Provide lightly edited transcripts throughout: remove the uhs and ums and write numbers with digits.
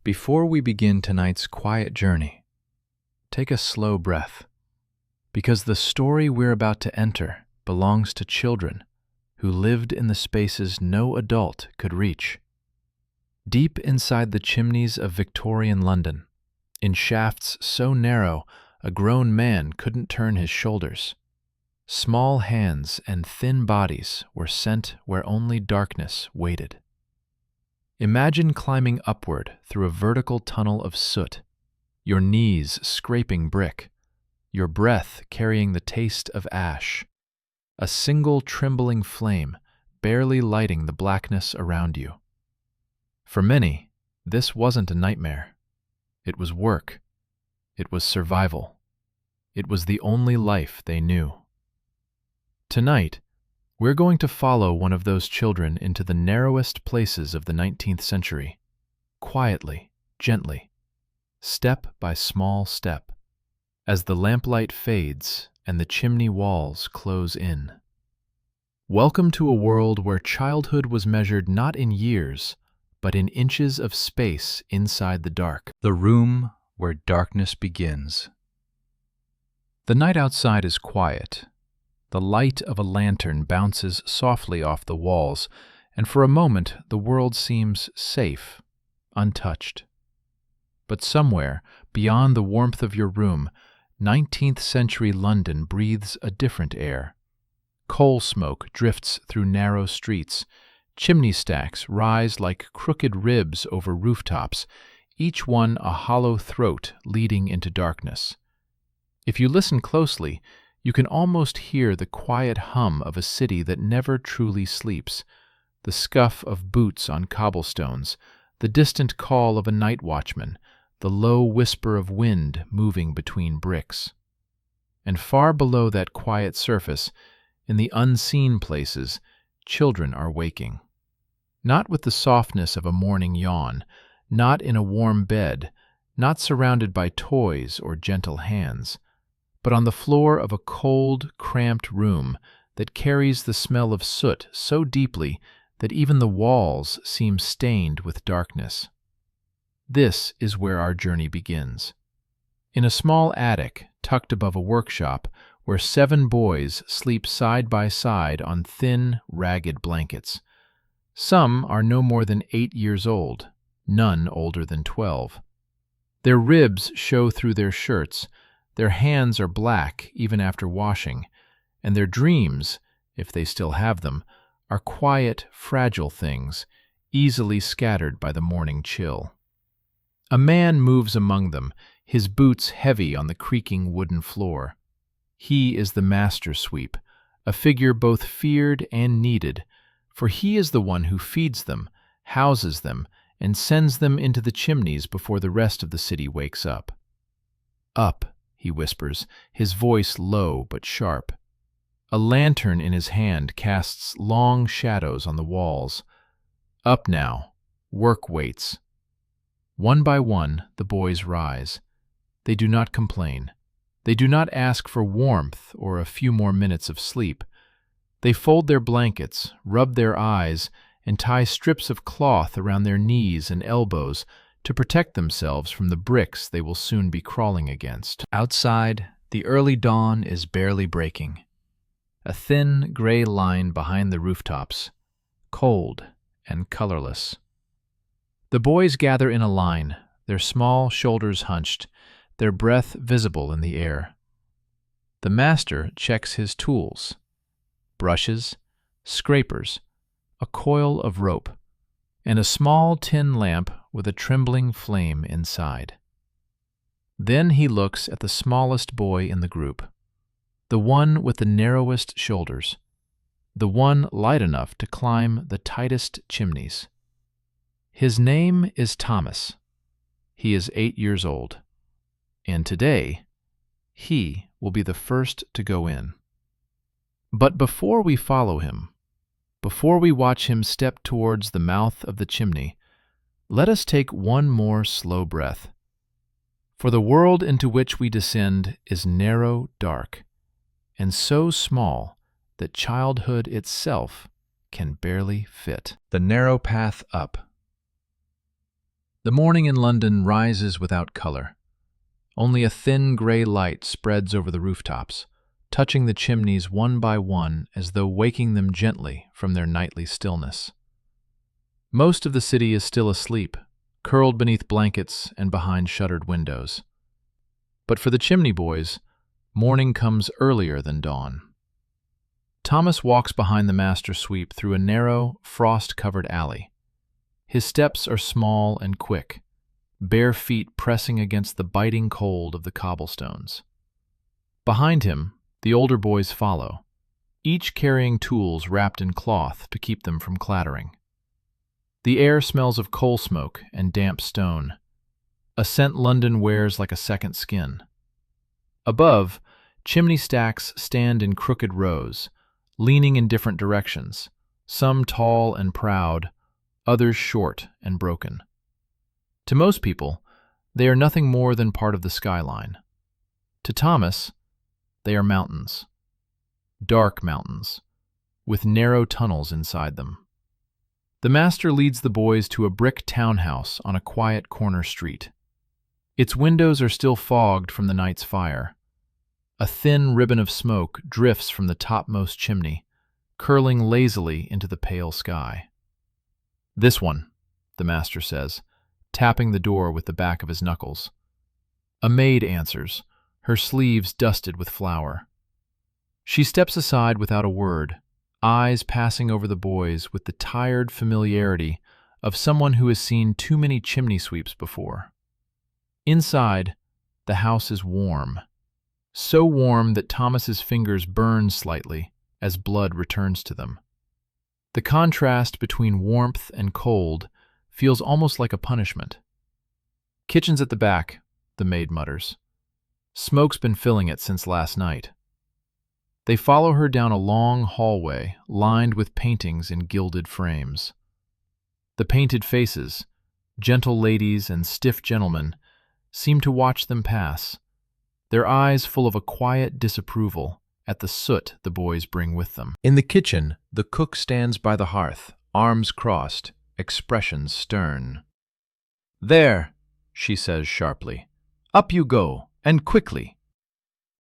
Before we begin tonight's quiet journey, take a slow breath, because the story we're about to enter belongs to children who lived in the spaces no adult could reach. Deep inside the chimneys of Victorian London, in shafts so narrow a grown man couldn't turn his shoulders, small hands and thin bodies were sent where only darkness waited. Imagine climbing upward through a vertical tunnel of soot, your knees scraping brick, your breath carrying the taste of ash, a single trembling flame barely lighting the blackness around you. For many, this wasn't a nightmare. It was work. It was survival. It was the only life they knew. Tonight, we're going to follow one of those children into the narrowest places of the 19th century, quietly, gently, step by small step, as the lamplight fades and the chimney walls close in. Welcome to a world where childhood was measured not in years, but in inches of space inside the dark. The room where darkness begins. The night outside is quiet. The light of a lantern bounces softly off the walls, and for a moment the world seems safe, untouched. But somewhere, beyond the warmth of your room, 19th century London breathes a different air. Coal smoke drifts through narrow streets. Chimney stacks rise like crooked ribs over rooftops, each one a hollow throat leading into darkness. If you listen closely, you can almost hear the quiet hum of a city that never truly sleeps, the scuff of boots on cobblestones, the distant call of a night watchman, the low whisper of wind moving between bricks. And far below that quiet surface, in the unseen places, children are waking. Not with the softness of a morning yawn, not in a warm bed, not surrounded by toys or gentle hands, but on the floor of a cold, cramped room that carries the smell of soot so deeply that even the walls seem stained with darkness. This is where our journey begins. In a small attic tucked above a workshop where 7 boys sleep side by side on thin, ragged blankets. Some are no more than 8 years old, none older than 12. Their ribs show through their shirts. Their hands are black even after washing, and their dreams, if they still have them, are quiet, fragile things, easily scattered by the morning chill. A man moves among them, his boots heavy on the creaking wooden floor. He is the master sweep, a figure both feared and needed, for he is the one who feeds them, houses them, and sends them into the chimneys before the rest of the city wakes up. Up, he whispers, his voice low but sharp. A lantern in his hand casts long shadows on the walls. Up now. Work waits. One by one, the boys rise. They do not complain. They do not ask for warmth or a few more minutes of sleep. They fold their blankets, rub their eyes, and tie strips of cloth around their knees and elbows to protect themselves from the bricks they will soon be crawling against. Outside, the early dawn is barely breaking. A thin, gray line behind the rooftops, cold and colorless. The boys gather in a line, their small shoulders hunched, their breath visible in the air. The master checks his tools: brushes, scrapers, a coil of rope, and a small tin lamp with a trembling flame inside. Then he looks at the smallest boy in the group, the one with the narrowest shoulders, the one light enough to climb the tightest chimneys. His name is Thomas. He is 8 years old, and today he will be the first to go in. But before we follow him, before we watch him step towards the mouth of the chimney, let us take one more slow breath. For the world into which we descend is narrow, dark, and so small that childhood itself can barely fit. The narrow path up. The morning in London rises without color. Only a thin gray light spreads over the rooftops, touching the chimneys one by one as though waking them gently from their nightly stillness. Most of the city is still asleep, curled beneath blankets and behind shuttered windows. But for the chimney boys, morning comes earlier than dawn. Thomas walks behind the master sweep through a narrow, frost-covered alley. His steps are small and quick, bare feet pressing against the biting cold of the cobblestones. Behind him, the older boys follow, each carrying tools wrapped in cloth to keep them from clattering. The air smells of coal smoke and damp stone, a scent London wears like a second skin. Above, chimney stacks stand in crooked rows, leaning in different directions, some tall and proud, others short and broken. To most people, they are nothing more than part of the skyline. To Thomas, they are mountains. Dark mountains, with narrow tunnels inside them. The master leads the boys to a brick townhouse on a quiet corner street. Its windows are still fogged from the night's fire. A thin ribbon of smoke drifts from the topmost chimney, curling lazily into the pale sky. "This one," the master says, tapping the door with the back of his knuckles. A maid answers, her sleeves dusted with flour. She steps aside without a word, eyes passing over the boys with the tired familiarity of someone who has seen too many chimney sweeps before. Inside, the house is warm, so warm that Thomas's fingers burn slightly as blood returns to them. The contrast between warmth and cold feels almost like a punishment. "Kitchen's at the back," the maid mutters. "Smoke's been filling it since last night." They follow her down a long hallway lined with paintings in gilded frames. The painted faces, gentle ladies and stiff gentlemen, seem to watch them pass, their eyes full of a quiet disapproval at the soot the boys bring with them. In the kitchen, the cook stands by the hearth, arms crossed, expressions stern. "There," she says sharply. "Up you go, and quickly."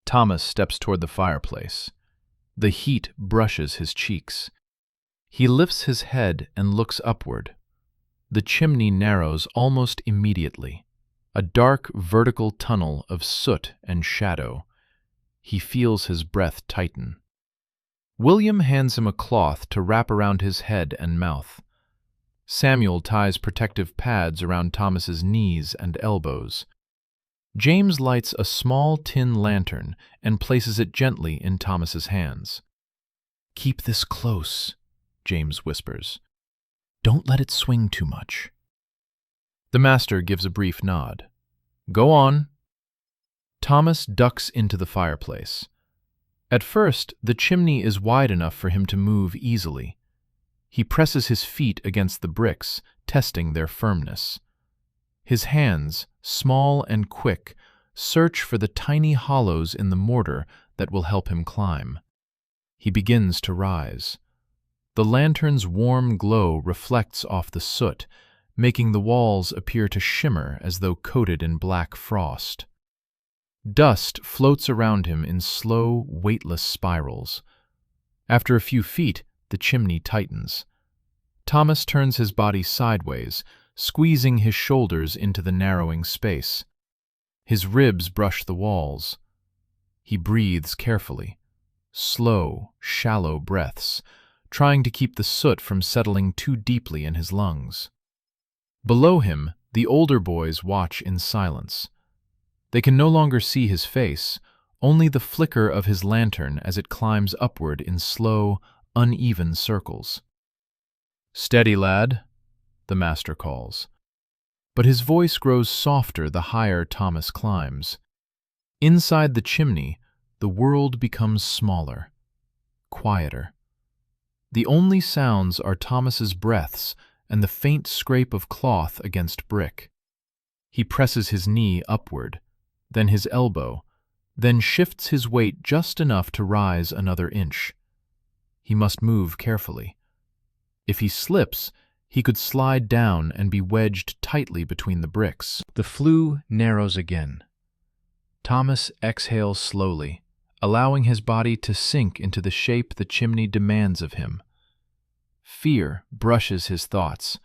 Thomas steps toward the fireplace. The heat brushes his cheeks. He lifts his head and looks upward. The chimney narrows almost immediately, a dark vertical tunnel of soot and shadow. He feels his breath tighten. William hands him a cloth to wrap around his head and mouth. Samuel ties protective pads around Thomas's knees and elbows. James lights a small tin lantern and places it gently in Thomas's hands. "Keep this close," James whispers. "Don't let it swing too much." The master gives a brief nod. "Go on." Thomas ducks into the fireplace. At first, the chimney is wide enough for him to move easily. He presses his feet against the bricks, testing their firmness. His hands, small and quick, search for the tiny hollows in the mortar that will help him climb. He begins to rise. The lantern's warm glow reflects off the soot, making the walls appear to shimmer as though coated in black frost. Dust floats around him in slow, weightless spirals. After a few feet, the chimney tightens. Thomas turns his body sideways, squeezing his shoulders into the narrowing space. His ribs brush the walls. He breathes carefully, slow, shallow breaths, trying to keep the soot from settling too deeply in his lungs. Below him, the older boys watch in silence. They can no longer see his face, only the flicker of his lantern as it climbs upward in slow, uneven circles. "Steady, lad," the master calls. But his voice grows softer the higher Thomas climbs. Inside the chimney, the world becomes smaller, quieter. The only sounds are Thomas's breaths and the faint scrape of cloth against brick. He presses his knee upward, then his elbow, then shifts his weight just enough to rise another inch. He must move carefully. If he slips, he could slide down and be wedged tightly between the bricks. The flue narrows again. Thomas exhales slowly, allowing his body to sink into the shape the chimney demands of him. Fear brushes his thoughts,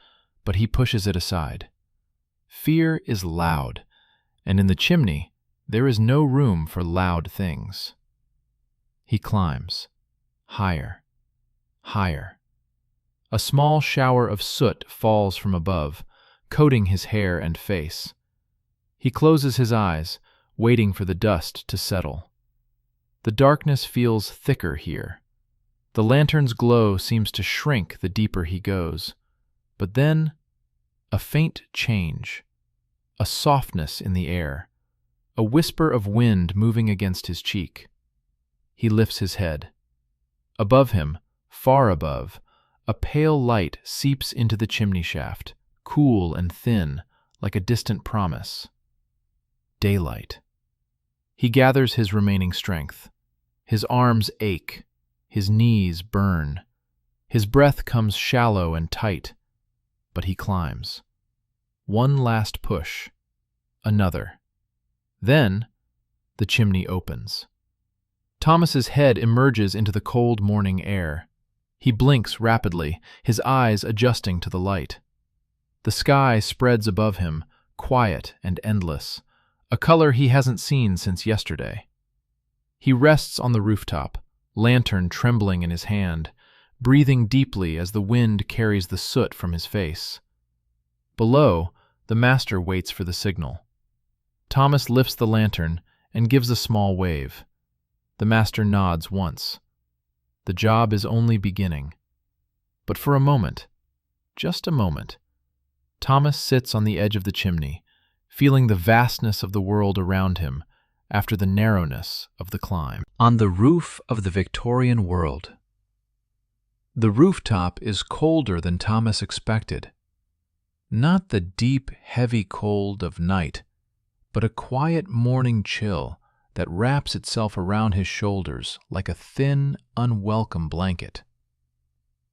but he pushes it aside. Fear is loud, and in the chimney there is no room for loud things. He climbs. Higher. Higher. A small shower of soot falls from above, coating his hair and face. He closes his eyes, waiting for the dust to settle. The darkness feels thicker here. The lantern's glow seems to shrink the deeper he goes. But then, a faint change, a softness in the air, a whisper of wind moving against his cheek. He lifts his head. Above him, far above, a pale light seeps into the chimney shaft, cool and thin, like a distant promise. Daylight. He gathers his remaining strength. His arms ache. His knees burn. His breath comes shallow and tight. But he climbs. One last push. Another. Then, the chimney opens. Thomas's head emerges into the cold morning air. He blinks rapidly, his eyes adjusting to the light. The sky spreads above him, quiet and endless, a color he hasn't seen since yesterday. He rests on the rooftop, lantern trembling in his hand, breathing deeply as the wind carries the soot from his face. Below, the master waits for the signal. Thomas lifts the lantern and gives a small wave. The master nods once. The job is only beginning. But for a moment, just a moment, Thomas sits on the edge of the chimney, feeling the vastness of the world around him after the narrowness of the climb. On the roof of the Victorian world. The rooftop is colder than Thomas expected. Not the deep, heavy cold of night, but a quiet morning chill that wraps itself around his shoulders like a thin, unwelcome blanket.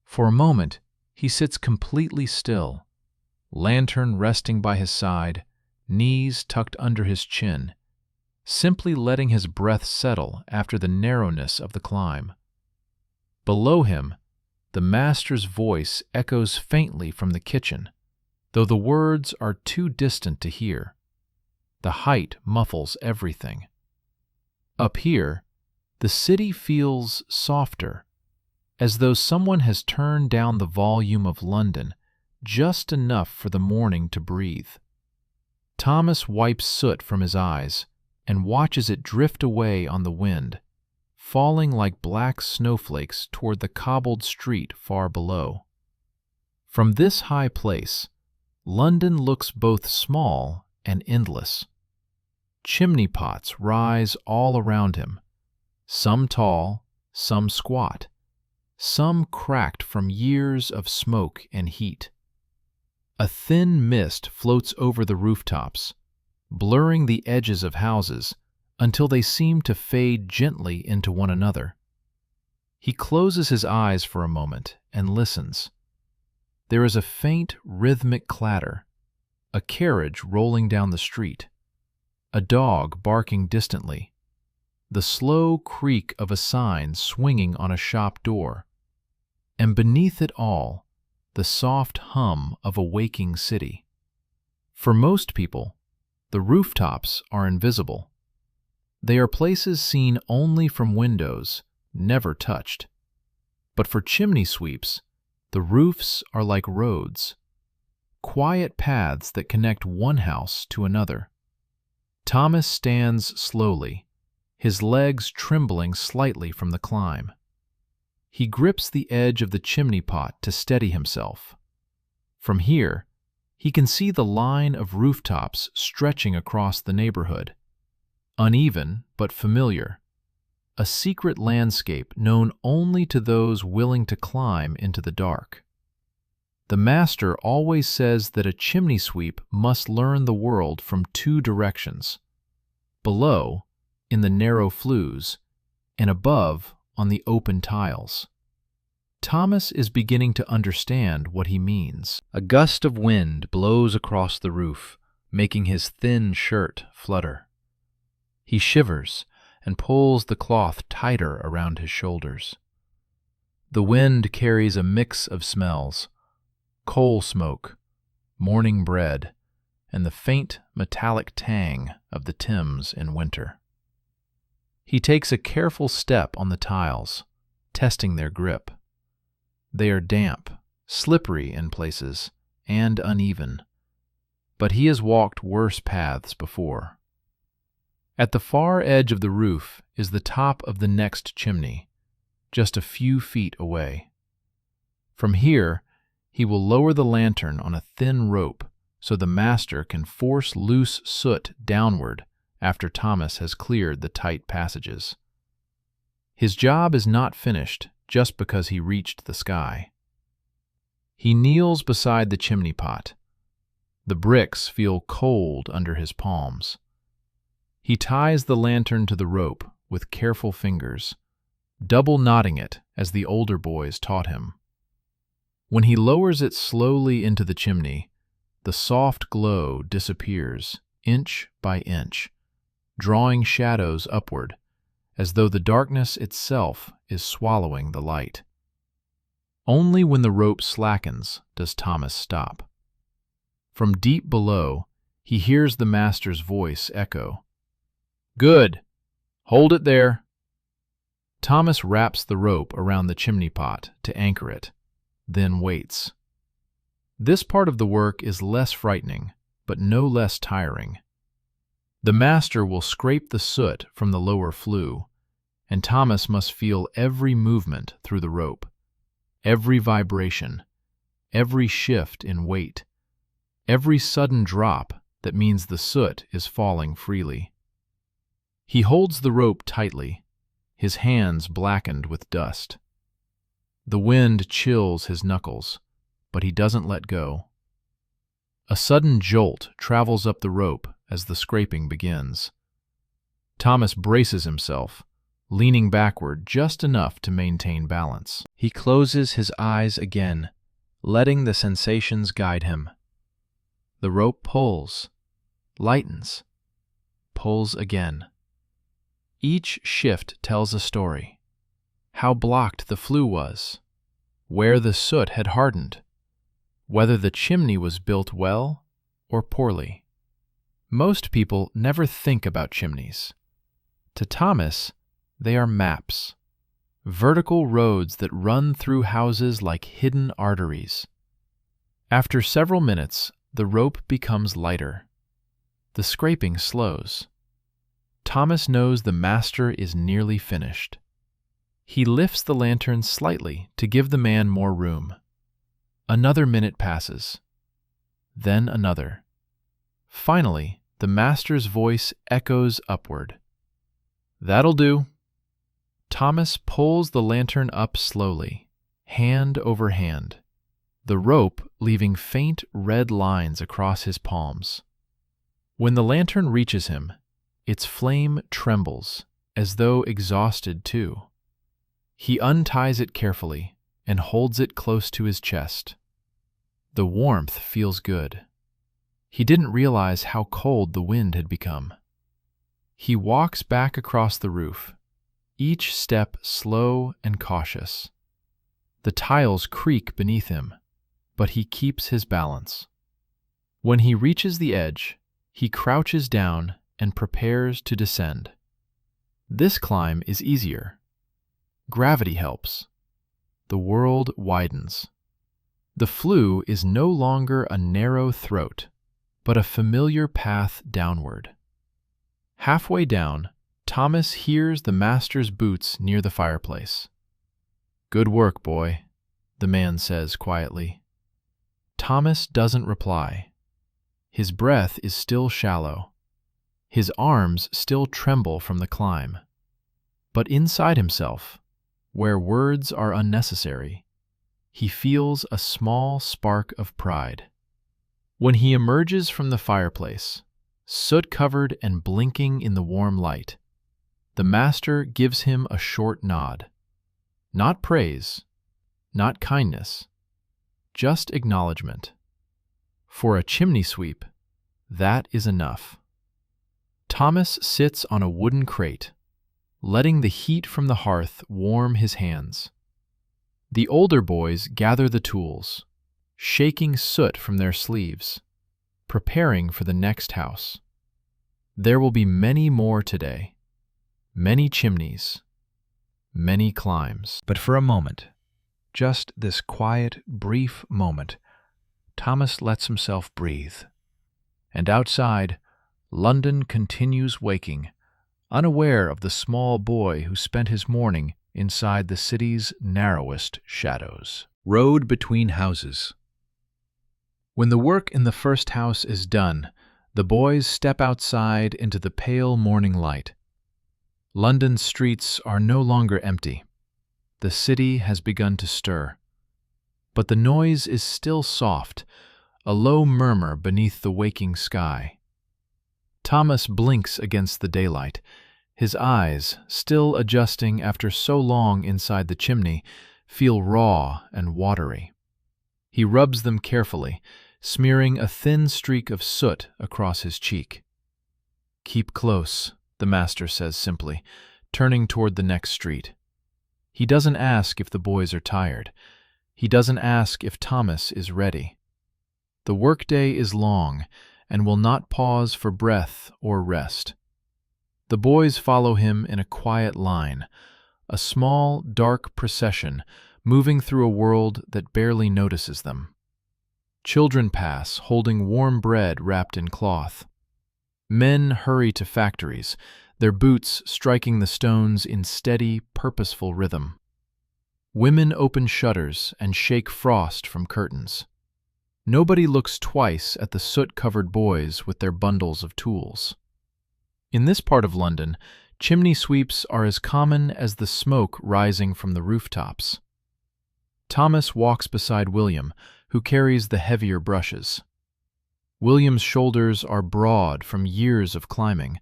For a moment, he sits completely still, lantern resting by his side, knees tucked under his chin, simply letting his breath settle after the narrowness of the climb. Below him, the master's voice echoes faintly from the kitchen, though the words are too distant to hear. The height muffles everything. Up here, the city feels softer, as though someone has turned down the volume of London just enough for the morning to breathe. Thomas wipes soot from his eyes and watches it drift away on the wind, falling like black snowflakes toward the cobbled street far below. From this high place, London looks both small and endless. Chimney pots rise all around him, some tall, some squat, some cracked from years of smoke and heat. A thin mist floats over the rooftops, blurring the edges of houses until they seem to fade gently into one another. He closes his eyes for a moment and listens. There is a faint, rhythmic clatter, a carriage rolling down the street, a dog barking distantly, the slow creak of a sign swinging on a shop door, and beneath it all, the soft hum of a waking city. For most people, the rooftops are invisible. They are places seen only from windows, never touched. But for chimney sweeps, the roofs are like roads, quiet paths that connect one house to another. Thomas stands slowly, his legs trembling slightly from the climb. He grips the edge of the chimney pot to steady himself. From here, he can see the line of rooftops stretching across the neighborhood. Uneven but familiar, a secret landscape known only to those willing to climb into the dark. The master always says that a chimney sweep must learn the world from two directions: below, in the narrow flues, and above, on the open tiles. Thomas is beginning to understand what he means. A gust of wind blows across the roof, making his thin shirt flutter. He shivers and pulls the cloth tighter around his shoulders. The wind carries a mix of smells: coal smoke, morning bread, and the faint metallic tang of the Thames in winter. He takes a careful step on the tiles, testing their grip. They are damp, slippery in places, and uneven, but he has walked worse paths before. At the far edge of the roof is the top of the next chimney, just a few feet away. From here, he will lower the lantern on a thin rope so the master can force loose soot downward after Thomas has cleared the tight passages. His job is not finished just because he reached the sky. He kneels beside the chimney pot. The bricks feel cold under his palms. He ties the lantern to the rope with careful fingers, double knotting it as the older boys taught him. When he lowers it slowly into the chimney, the soft glow disappears inch by inch, drawing shadows upward, as though the darkness itself is swallowing the light. Only when the rope slackens does Thomas stop. From deep below, he hears the master's voice echo, "Good! Hold it there!" Thomas wraps the rope around the chimney pot to anchor it, then waits. This part of the work is less frightening, but no less tiring. The master will scrape the soot from the lower flue, and Thomas must feel every movement through the rope, every vibration, every shift in weight, every sudden drop that means the soot is falling freely. He holds the rope tightly, his hands blackened with dust. The wind chills his knuckles, but he doesn't let go. A sudden jolt travels up the rope as the scraping begins. Thomas braces himself, leaning backward just enough to maintain balance. He closes his eyes again, letting the sensations guide him. The rope pulls, lightens, pulls again. Each shift tells a story: how blocked the flue was, where the soot had hardened, whether the chimney was built well or poorly. Most people never think about chimneys. To Thomas, they are maps, vertical roads that run through houses like hidden arteries. After several minutes, the rope becomes lighter. The scraping slows. Thomas knows the master is nearly finished. He lifts the lantern slightly to give the man more room. Another minute passes. Then another. Finally, the master's voice echoes upward. "That'll do." Thomas pulls the lantern up slowly, hand over hand, the rope leaving faint red lines across his palms. When the lantern reaches him, its flame trembles, as though exhausted too. He unties it carefully and holds it close to his chest. The warmth feels good. He didn't realize how cold the wind had become. He walks back across the roof, each step slow and cautious. The tiles creak beneath him, but he keeps his balance. When he reaches the edge, he crouches down and prepares to descend. This climb is easier. Gravity helps. The world widens. The flue is no longer a narrow throat, but a familiar path downward. Halfway down, Thomas hears the master's boots near the fireplace. "Good work, boy," the man says quietly. Thomas doesn't reply. His breath is still shallow. His arms still tremble from the climb. But inside himself, where words are unnecessary, he feels a small spark of pride. When he emerges from the fireplace, soot-covered and blinking in the warm light, the master gives him a short nod. Not praise, not kindness, just acknowledgement. For a chimney sweep, that is enough. Thomas sits on a wooden crate, letting the heat from the hearth warm his hands. The older boys gather the tools, shaking soot from their sleeves, preparing for the next house. There will be many more today, many chimneys, many climbs. But for a moment, just this quiet, brief moment, Thomas lets himself breathe. And outside, London continues waking, unaware of the small boy who spent his morning inside the city's narrowest shadows. Road between houses. When the work in the first house is done, the boys step outside into the pale morning light. London's streets are no longer empty. The city has begun to stir. But the noise is still soft, a low murmur beneath the waking sky. Thomas blinks against the daylight. His eyes, still adjusting after so long inside the chimney, feel raw and watery. He rubs them carefully, smearing a thin streak of soot across his cheek. "Keep close," the master says simply, turning toward the next street. He doesn't ask if the boys are tired. He doesn't ask if Thomas is ready. The workday is long and will not pause for breath or rest. The boys follow him in a quiet line, a small, dark procession moving through a world that barely notices them. Children pass, holding warm bread wrapped in cloth. Men hurry to factories, their boots striking the stones in steady, purposeful rhythm. Women open shutters and shake frost from curtains. Nobody looks twice at the soot-covered boys with their bundles of tools. In this part of London, chimney sweeps are as common as the smoke rising from the rooftops. Thomas walks beside William, who carries the heavier brushes. William's shoulders are broad from years of climbing,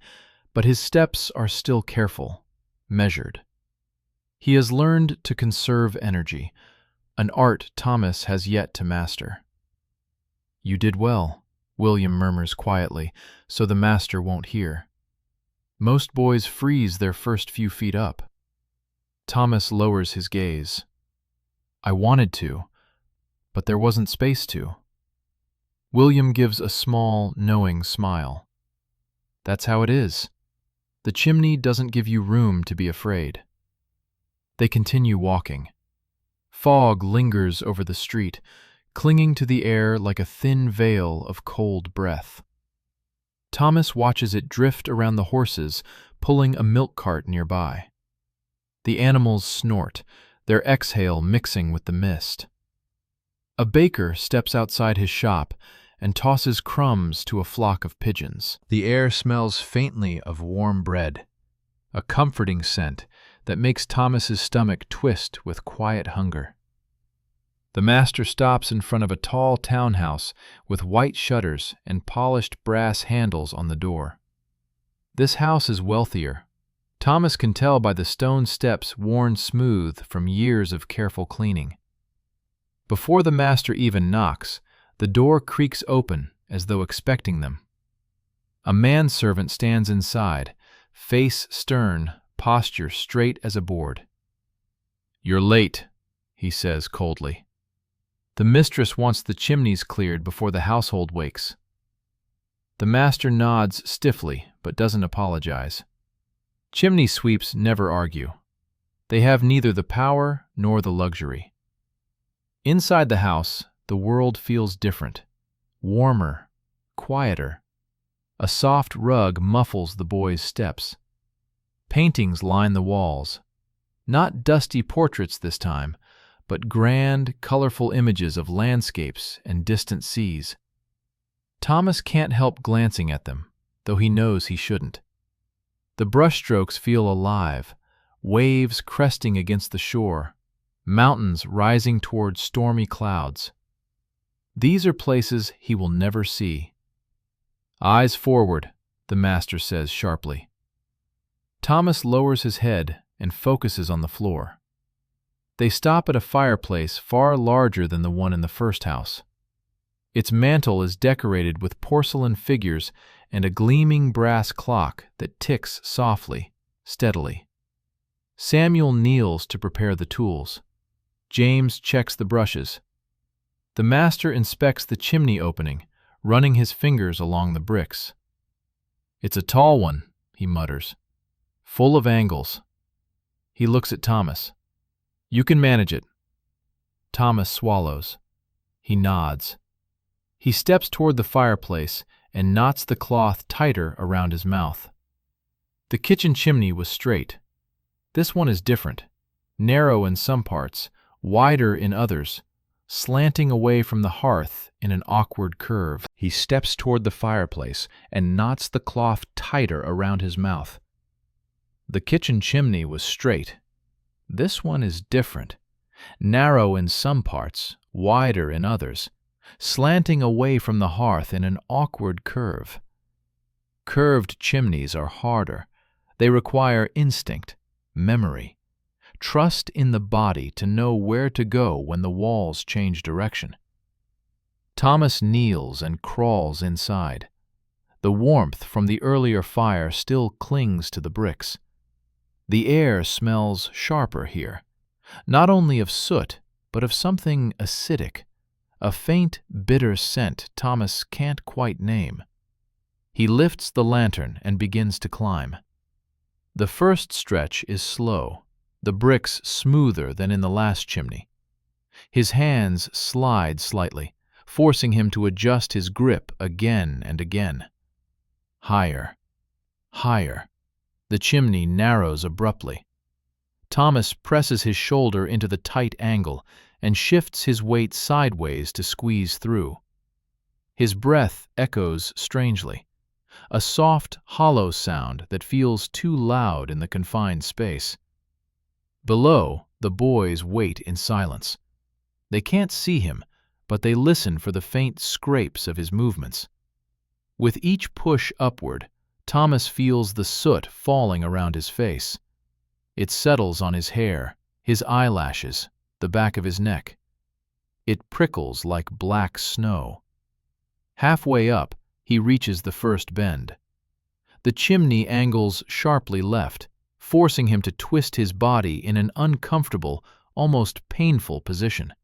but his steps are still careful, measured. He has learned to conserve energy, an art Thomas has yet to master. "You did well," William murmurs quietly, so the master won't hear. Most boys freeze their first few feet up. Thomas lowers his gaze. "I wanted to, but there wasn't space to." William gives a small, knowing smile. "That's how it is. The chimney doesn't give you room to be afraid." They continue walking. Fog lingers over the street, clinging to the air like a thin veil of cold breath. Thomas watches it drift around the horses, pulling a milk cart nearby. The animals snort, their exhale mixing with the mist. A baker steps outside his shop and tosses crumbs to a flock of pigeons. The air smells faintly of warm bread, a comforting scent that makes Thomas's stomach twist with quiet hunger. The master stops in front of a tall townhouse with white shutters and polished brass handles on the door. This house is wealthier. Thomas can tell by the stone steps worn smooth from years of careful cleaning. Before the master even knocks, the door creaks open as though expecting them. A manservant stands inside, face stern, posture straight as a board. "You're late," he says coldly. "The mistress wants the chimneys cleared before the household wakes." The master nods stiffly but doesn't apologize. Chimney sweeps never argue. They have neither the power nor the luxury. Inside the house, the world feels different, warmer, quieter. A soft rug muffles the boys' steps. Paintings line the walls. Not dusty portraits this time, but grand, colorful images of landscapes and distant seas. Thomas can't help glancing at them, though he knows he shouldn't. The brushstrokes feel alive, waves cresting against the shore, mountains rising toward stormy clouds. These are places he will never see. "Eyes forward," the master says sharply. Thomas lowers his head and focuses on the floor. They stop at a fireplace far larger than the one in the first house. Its mantel is decorated with porcelain figures and a gleaming brass clock that ticks softly, steadily. Samuel kneels to prepare the tools. James checks the brushes. The master inspects the chimney opening, running his fingers along the bricks. "It's a tall one," he mutters, "full of angles." He looks at Thomas. "You can manage it." Thomas swallows. He nods. He steps toward the fireplace and knots the cloth tighter around his mouth. The kitchen chimney was straight. This one is different, narrow in some parts, wider in others, slanting away from the hearth in an awkward curve. He steps toward the fireplace and knots the cloth tighter around his mouth. The kitchen chimney was straight. This one is different, narrow in some parts, wider in others, slanting away from the hearth in an awkward curve. Curved chimneys are harder. They require instinct, memory, trust in the body to know where to go when the walls change direction. Thomas kneels and crawls inside. The warmth from the earlier fire still clings to the bricks. The air smells sharper here, not only of soot, but of something acidic, a faint, bitter scent Thomas can't quite name. He lifts the lantern and begins to climb. The first stretch is slow, the bricks smoother than in the last chimney. His hands slide slightly, forcing him to adjust his grip again and again. Higher, higher. The chimney narrows abruptly. Thomas presses his shoulder into the tight angle and shifts his weight sideways to squeeze through. His breath echoes strangely, a soft, hollow sound that feels too loud in the confined space. Below, the boys wait in silence. They can't see him, but they listen for the faint scrapes of his movements. With each push upward, Thomas feels the soot falling around his face. It settles on his hair, his eyelashes, the back of his neck. It prickles like black snow. Halfway up, he reaches the first bend. The chimney angles sharply left, forcing him to twist his body in an uncomfortable, almost painful position.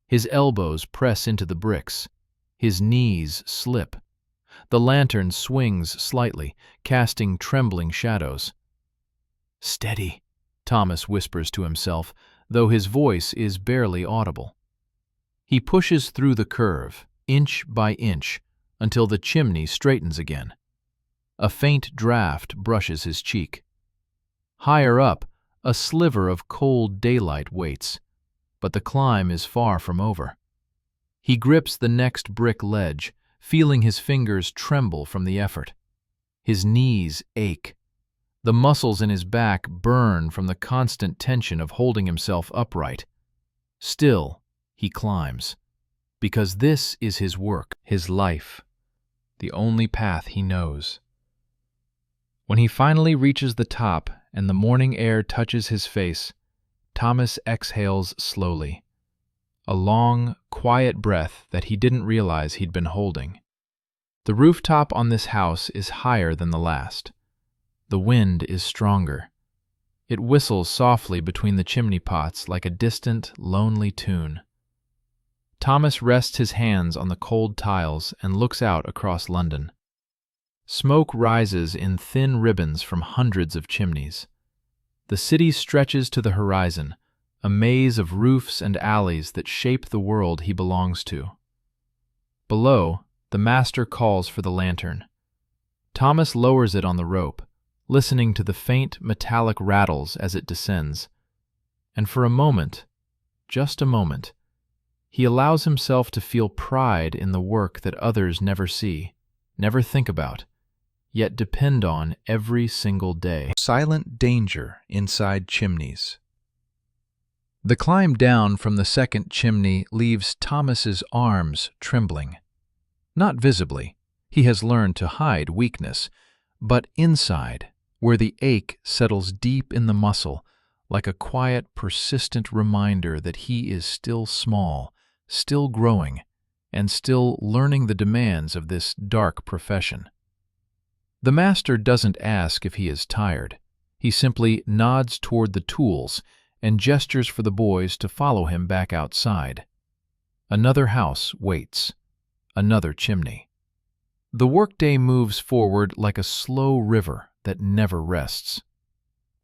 His elbows press into the bricks. His knees slip. The lantern swings slightly, casting trembling shadows. "Steady," Thomas whispers to himself, though his voice is barely audible. He pushes through the curve, inch by inch, until the chimney straightens again. A faint draft brushes his cheek. Higher up, a sliver of cold daylight waits, but the climb is far from over. He grips the next brick ledge, feeling his fingers tremble from the effort. His knees ache. The muscles in his back burn from the constant tension of holding himself upright. Still, he climbs, because this is his work, his life, the only path he knows. When he finally reaches the top and the morning air touches his face, Thomas exhales slowly, a long, quiet breath that he didn't realize he'd been holding. The rooftop on this house is higher than the last. The wind is stronger. It whistles softly between the chimney pots like a distant, lonely tune. Thomas rests his hands on the cold tiles and looks out across London. Smoke rises in thin ribbons from hundreds of chimneys. The city stretches to the horizon, a maze of roofs and alleys that shape the world he belongs to. Below, the master calls for the lantern. Thomas lowers it on the rope, listening to the faint metallic rattles as it descends. And for a moment, just a moment, he allows himself to feel pride in the work that others never see, never think about, yet depend on every single day. Silent danger inside chimneys. The climb down from the second chimney leaves Thomas's arms trembling. Not visibly, he has learned to hide weakness, but inside, where the ache settles deep in the muscle, like a quiet, persistent reminder that he is still small, still growing, and still learning the demands of this dark profession. The master doesn't ask if he is tired. He simply nods toward the tools and gestures for the boys to follow him back outside. Another house waits. Another chimney. The workday moves forward like a slow river that never rests.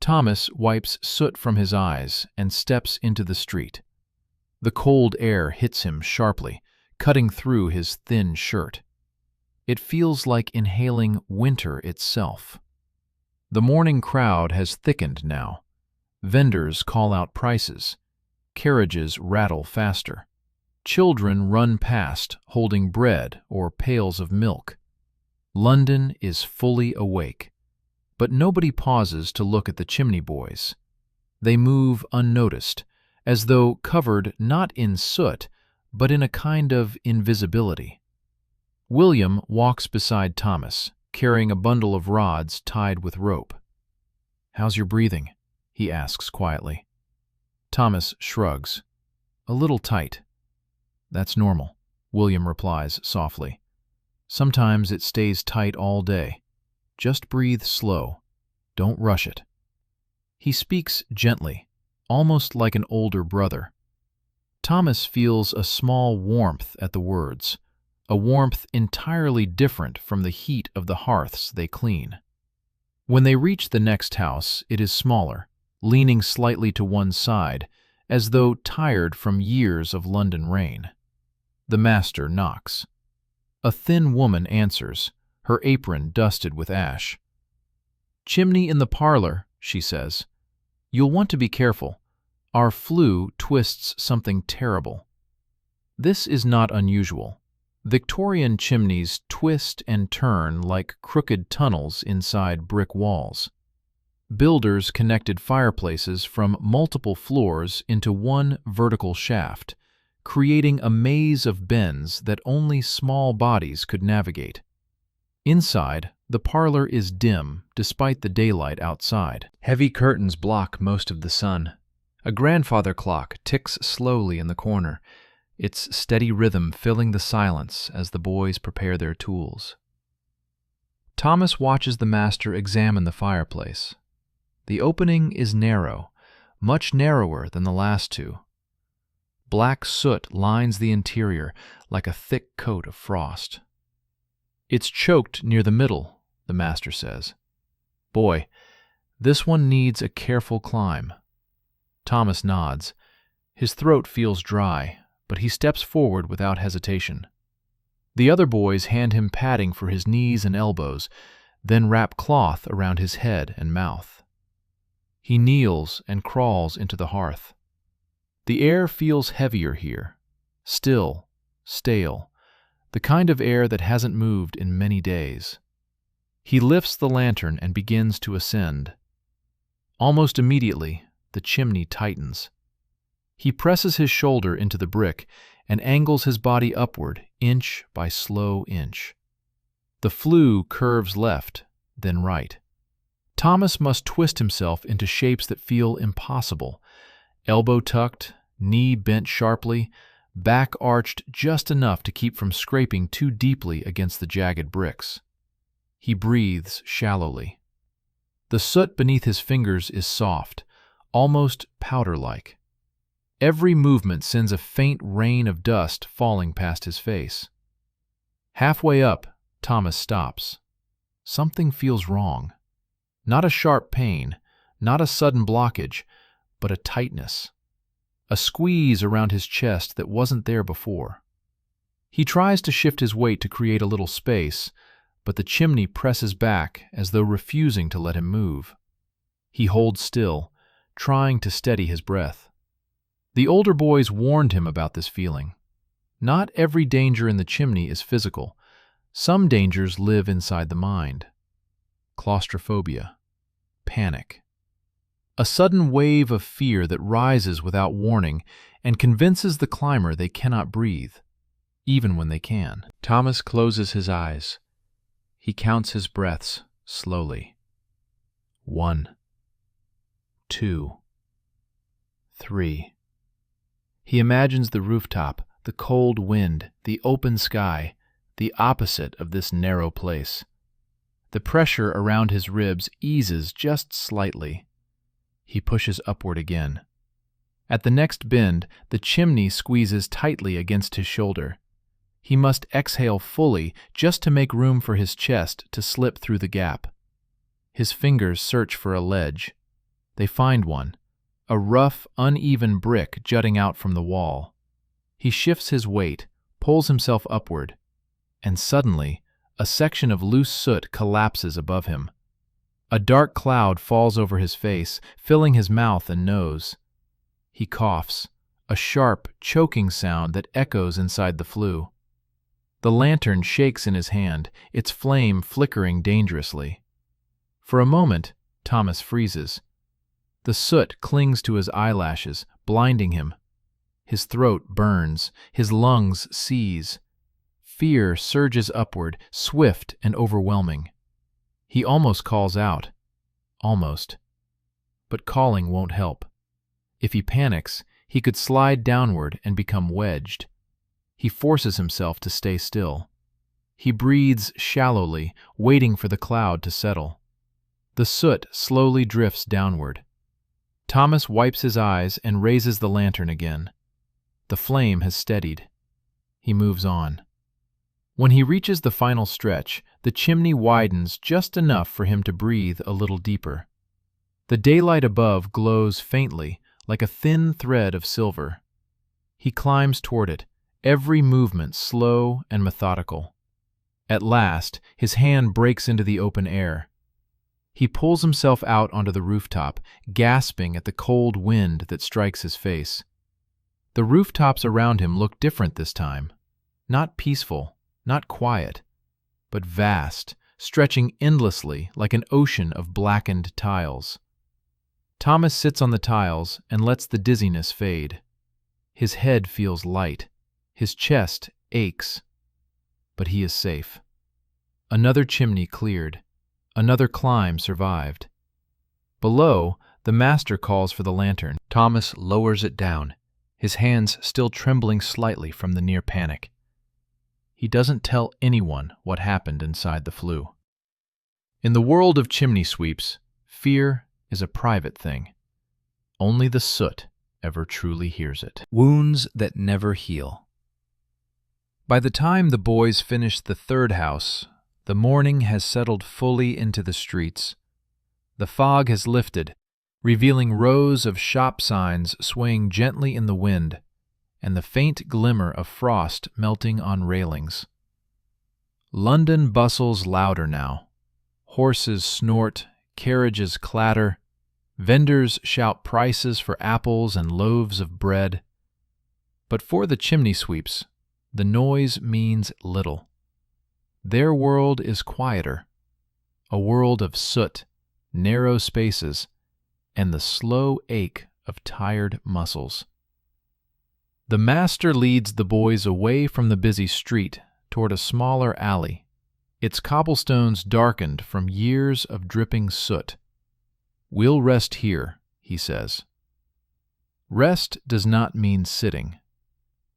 Thomas wipes soot from his eyes and steps into the street. The cold air hits him sharply, cutting through his thin shirt. It feels like inhaling winter itself. The morning crowd has thickened now. Vendors call out prices. Carriages rattle faster. Children run past, holding bread or pails of milk. London is fully awake. But nobody pauses to look at the chimney boys. They move unnoticed, as though covered not in soot, but in a kind of invisibility. William walks beside Thomas, carrying a bundle of rods tied with rope. "How's your breathing?" he asks quietly. Thomas shrugs. "A little tight." "That's normal," William replies softly. "Sometimes it stays tight all day. Just breathe slow. Don't rush it." He speaks gently, almost like an older brother. Thomas feels a small warmth at the words, a warmth entirely different from the heat of the hearths they clean. When they reach the next house, it is smaller, leaning slightly to one side, as though tired from years of London rain. The master knocks. A thin woman answers, her apron dusted with ash. "Chimney in the parlor," she says. "You'll want to be careful. Our flue twists something terrible." This is not unusual. Victorian chimneys twist and turn like crooked tunnels inside brick walls. Builders connected fireplaces from multiple floors into one vertical shaft, creating a maze of bends that only small bodies could navigate. Inside, the parlor is dim despite the daylight outside. Heavy curtains block most of the sun. A grandfather clock ticks slowly in the corner, its steady rhythm filling the silence as the boys prepare their tools. Thomas watches the master examine the fireplace. The opening is narrow, much narrower than the last two. Black soot lines the interior like a thick coat of frost. "It's choked near the middle," the master says. "Boy, this one needs a careful climb." Thomas nods. His throat feels dry, but he steps forward without hesitation. The other boys hand him padding for his knees and elbows, then wrap cloth around his head and mouth. He kneels and crawls into the hearth. The air feels heavier here, still, stale, the kind of air that hasn't moved in many days. He lifts the lantern and begins to ascend. Almost immediately, the chimney tightens. He presses his shoulder into the brick and angles his body upward, inch by slow inch. The flue curves left, then right. Thomas must twist himself into shapes that feel impossible, elbow tucked, knee bent sharply, back arched just enough to keep from scraping too deeply against the jagged bricks. He breathes shallowly. The soot beneath his fingers is soft, almost powder-like. Every movement sends a faint rain of dust falling past his face. Halfway up, Thomas stops. Something feels wrong. Not a sharp pain, not a sudden blockage, but a tightness. A squeeze around his chest that wasn't there before. He tries to shift his weight to create a little space, but the chimney presses back as though refusing to let him move. He holds still, trying to steady his breath. The older boys warned him about this feeling. Not every danger in the chimney is physical. Some dangers live inside the mind. Claustrophobia. Panic. A sudden wave of fear that rises without warning and convinces the climber they cannot breathe, even when they can. Thomas closes his eyes. He counts his breaths slowly. 1, 2, 3. He imagines the rooftop, the cold wind, the open sky, the opposite of this narrow place. The pressure around his ribs eases just slightly. He pushes upward again. At the next bend, the chimney squeezes tightly against his shoulder. He must exhale fully just to make room for his chest to slip through the gap. His fingers search for a ledge. They find one, a rough, uneven brick jutting out from the wall. He shifts his weight, pulls himself upward, and suddenly, a section of loose soot collapses above him. A dark cloud falls over his face, filling his mouth and nose. He coughs, a sharp, choking sound that echoes inside the flue. The lantern shakes in his hand, its flame flickering dangerously. For a moment, Thomas freezes. The soot clings to his eyelashes, blinding him. His throat burns, his lungs seize. Fear surges upward, swift and overwhelming. He almost calls out. Almost. But calling won't help. If he panics, he could slide downward and become wedged. He forces himself to stay still. He breathes shallowly, waiting for the cloud to settle. The soot slowly drifts downward. Thomas wipes his eyes and raises the lantern again. The flame has steadied. He moves on. When he reaches the final stretch, the chimney widens just enough for him to breathe a little deeper. The daylight above glows faintly, like a thin thread of silver. He climbs toward it, every movement slow and methodical. At last, his hand breaks into the open air. He pulls himself out onto the rooftop, gasping at the cold wind that strikes his face. The rooftops around him look different this time. Not peaceful, not quiet, but vast, stretching endlessly like an ocean of blackened tiles. Thomas sits on the tiles and lets the dizziness fade. His head feels light. His chest aches. But he is safe. Another chimney cleared. Another climb survived. Below, the master calls for the lantern. Thomas lowers it down, his hands still trembling slightly from the near panic. He doesn't tell anyone what happened inside the flue. In the world of chimney sweeps, fear is a private thing. Only the soot ever truly hears it. Wounds that never heal. By the time the boys finish the third house, the morning has settled fully into the streets. The fog has lifted, revealing rows of shop signs swaying gently in the wind, and the faint glimmer of frost melting on railings. London bustles louder now. Horses snort, carriages clatter, vendors shout prices for apples and loaves of bread. But for the chimney sweeps, the noise means little. Their world is quieter, a world of soot, narrow spaces, and the slow ache of tired muscles. The master leads the boys away from the busy street toward a smaller alley, its cobblestones darkened from years of dripping soot. "We'll rest here," he says. Rest does not mean sitting.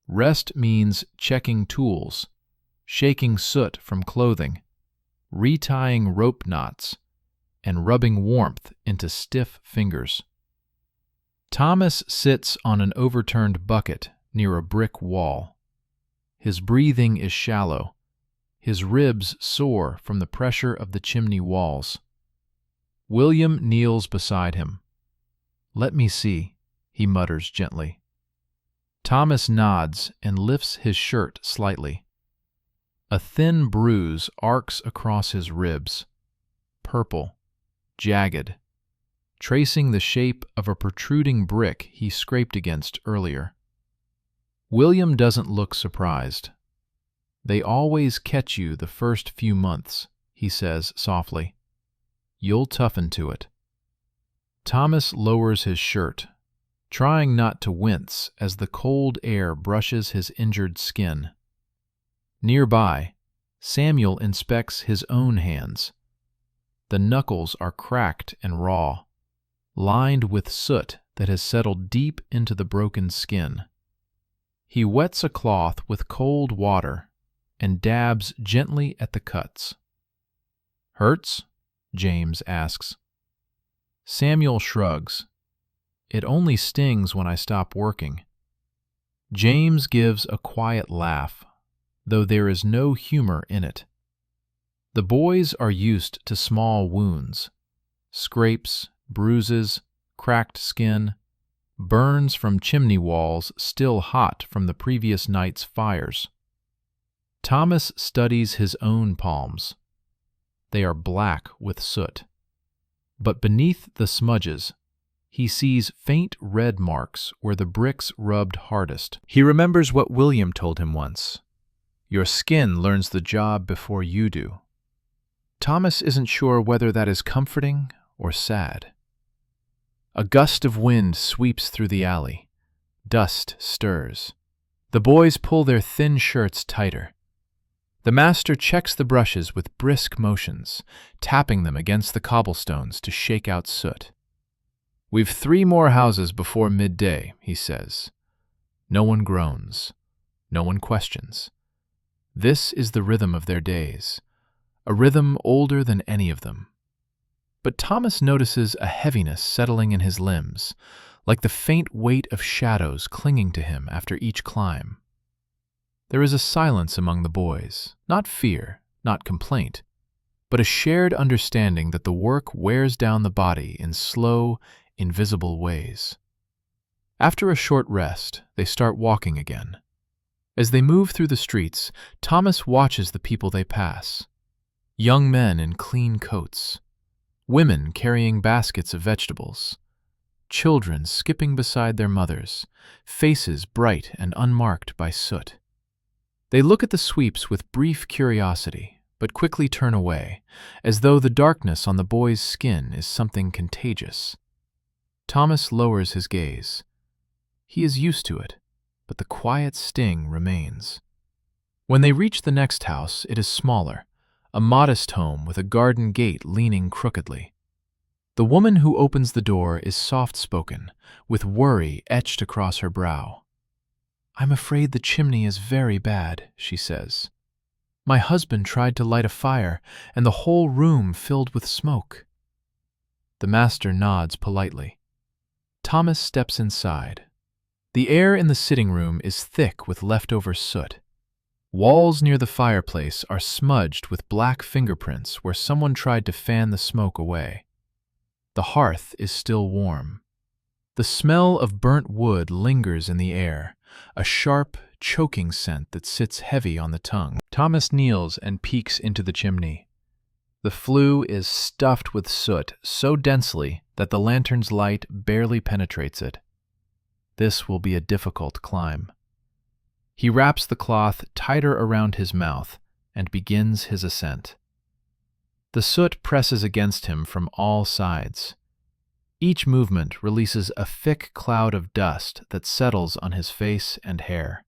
Rest means checking tools, shaking soot from clothing, retying rope knots, and rubbing warmth into stiff fingers. Thomas sits on an overturned bucket near a brick wall. His breathing is shallow, his ribs sore from the pressure of the chimney walls. William kneels beside him. "Let me see," he mutters gently. Thomas nods and lifts his shirt slightly. A thin bruise arcs across his ribs, purple, jagged, tracing the shape of a protruding brick he scraped against earlier. William doesn't look surprised. "They always catch you the first few months," he says softly. "You'll toughen to it." Thomas lowers his shirt, trying not to wince as the cold air brushes his injured skin. Nearby, Samuel inspects his own hands. The knuckles are cracked and raw, lined with soot that has settled deep into the broken skin. He wets a cloth with cold water and dabs gently at the cuts. "Hurts?" James asks. Samuel shrugs. "It only stings when I stop working." James gives a quiet laugh, though there is no humor in it. The boys are used to small wounds, scrapes, bruises, cracked skin, burns from chimney walls still hot from the previous night's fires. Thomas studies his own palms. They are black with soot. But beneath the smudges, he sees faint red marks where the bricks rubbed hardest. He remembers what William told him once: "Your skin learns the job before you do." Thomas isn't sure whether that is comforting or sad. A gust of wind sweeps through the alley. Dust stirs. The boys pull their thin shirts tighter. The master checks the brushes with brisk motions, tapping them against the cobblestones to shake out soot. "We've 3 more houses before midday," he says. No one groans. No one questions. This is the rhythm of their days, a rhythm older than any of them. But Thomas notices a heaviness settling in his limbs, like the faint weight of shadows clinging to him after each climb. There is a silence among the boys, not fear, not complaint, but a shared understanding that the work wears down the body in slow, invisible ways. After a short rest, they start walking again. As they move through the streets, Thomas watches the people they pass. Young men in clean coats, women carrying baskets of vegetables, children skipping beside their mothers, faces bright and unmarked by soot. They look at the sweeps with brief curiosity, but quickly turn away, as though the darkness on the boy's skin is something contagious. Thomas lowers his gaze. He is used to it, but the quiet sting remains. When they reach the next house, it is smaller, a modest home with a garden gate leaning crookedly. The woman who opens the door is soft-spoken, with worry etched across her brow. "I'm afraid the chimney is very bad," she says. "My husband tried to light a fire, and the whole room filled with smoke." The master nods politely. Thomas steps inside. The air in the sitting room is thick with leftover soot. Walls near the fireplace are smudged with black fingerprints where someone tried to fan the smoke away. The hearth is still warm. The smell of burnt wood lingers in the air, a sharp, choking scent that sits heavy on the tongue. Thomas kneels and peeks into the chimney. The flue is stuffed with soot so densely that the lantern's light barely penetrates it. This will be a difficult climb. He wraps the cloth tighter around his mouth and begins his ascent. The soot presses against him from all sides. Each movement releases a thick cloud of dust that settles on his face and hair.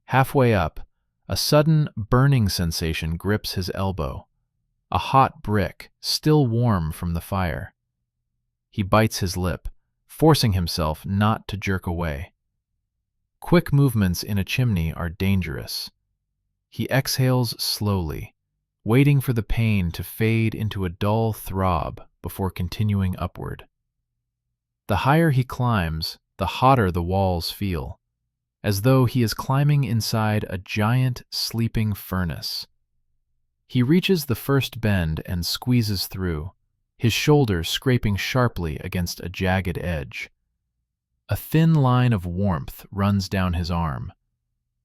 Halfway up, a sudden burning sensation grips his elbow, a hot brick still warm from the fire. He bites his lip, forcing himself not to jerk away. Quick movements in a chimney are dangerous. He exhales slowly, waiting for the pain to fade into a dull throb before continuing upward. The higher he climbs, the hotter the walls feel, as though he is climbing inside a giant, sleeping furnace. He reaches the first bend and squeezes through, his shoulder scraping sharply against a jagged edge. A thin line of warmth runs down his arm.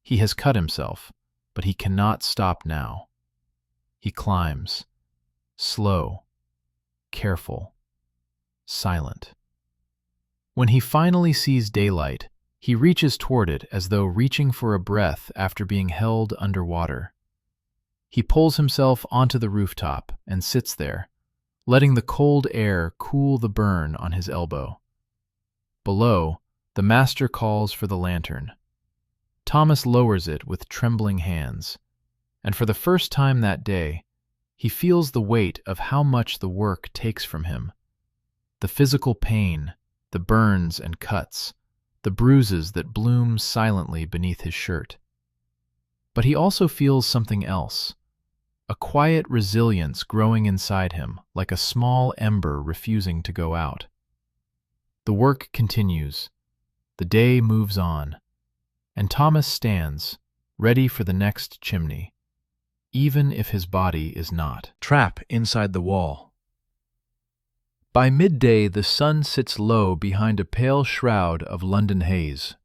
He has cut himself, but he cannot stop now. He climbs, slow, careful, silent. When he finally sees daylight, he reaches toward it as though reaching for a breath after being held underwater. He pulls himself onto the rooftop and sits there, letting the cold air cool the burn on his elbow. Below, the master calls for the lantern. Thomas lowers it with trembling hands, and for the first time that day, he feels the weight of how much the work takes from him. The physical pain, the burns and cuts, the bruises that bloom silently beneath his shirt. But he also feels something else, a quiet resilience growing inside him, like a small ember refusing to go out. The work continues. The day moves on, and Thomas stands, ready for the next chimney, even if his body is not. Trap inside the wall. By midday, the sun sits low behind a pale shroud of London haze.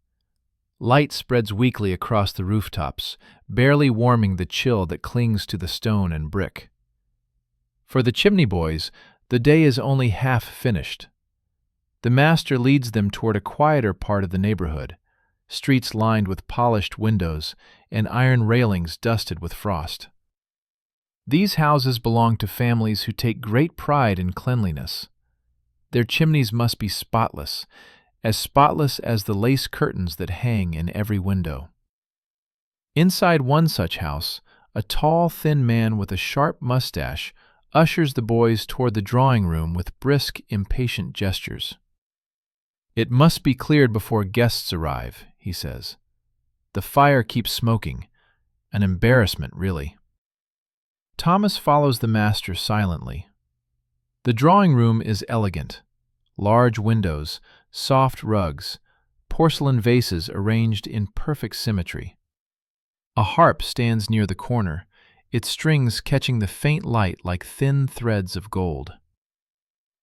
Light spreads weakly across the rooftops, barely warming the chill that clings to the stone and brick. For the chimney boys, the day is only half finished. The master leads them toward a quieter part of the neighborhood, streets lined with polished windows and iron railings dusted with frost. These houses belong to families who take great pride in cleanliness. Their chimneys must be spotless as the lace curtains that hang in every window. Inside one such house, a tall, thin man with a sharp mustache ushers the boys toward the drawing room with brisk, impatient gestures. "It must be cleared before guests arrive," he says. "The fire keeps smoking. An embarrassment, really." Thomas follows the master silently. The drawing room is elegant. Large windows, soft rugs, porcelain vases arranged in perfect symmetry. A harp stands near the corner, its strings catching the faint light like thin threads of gold.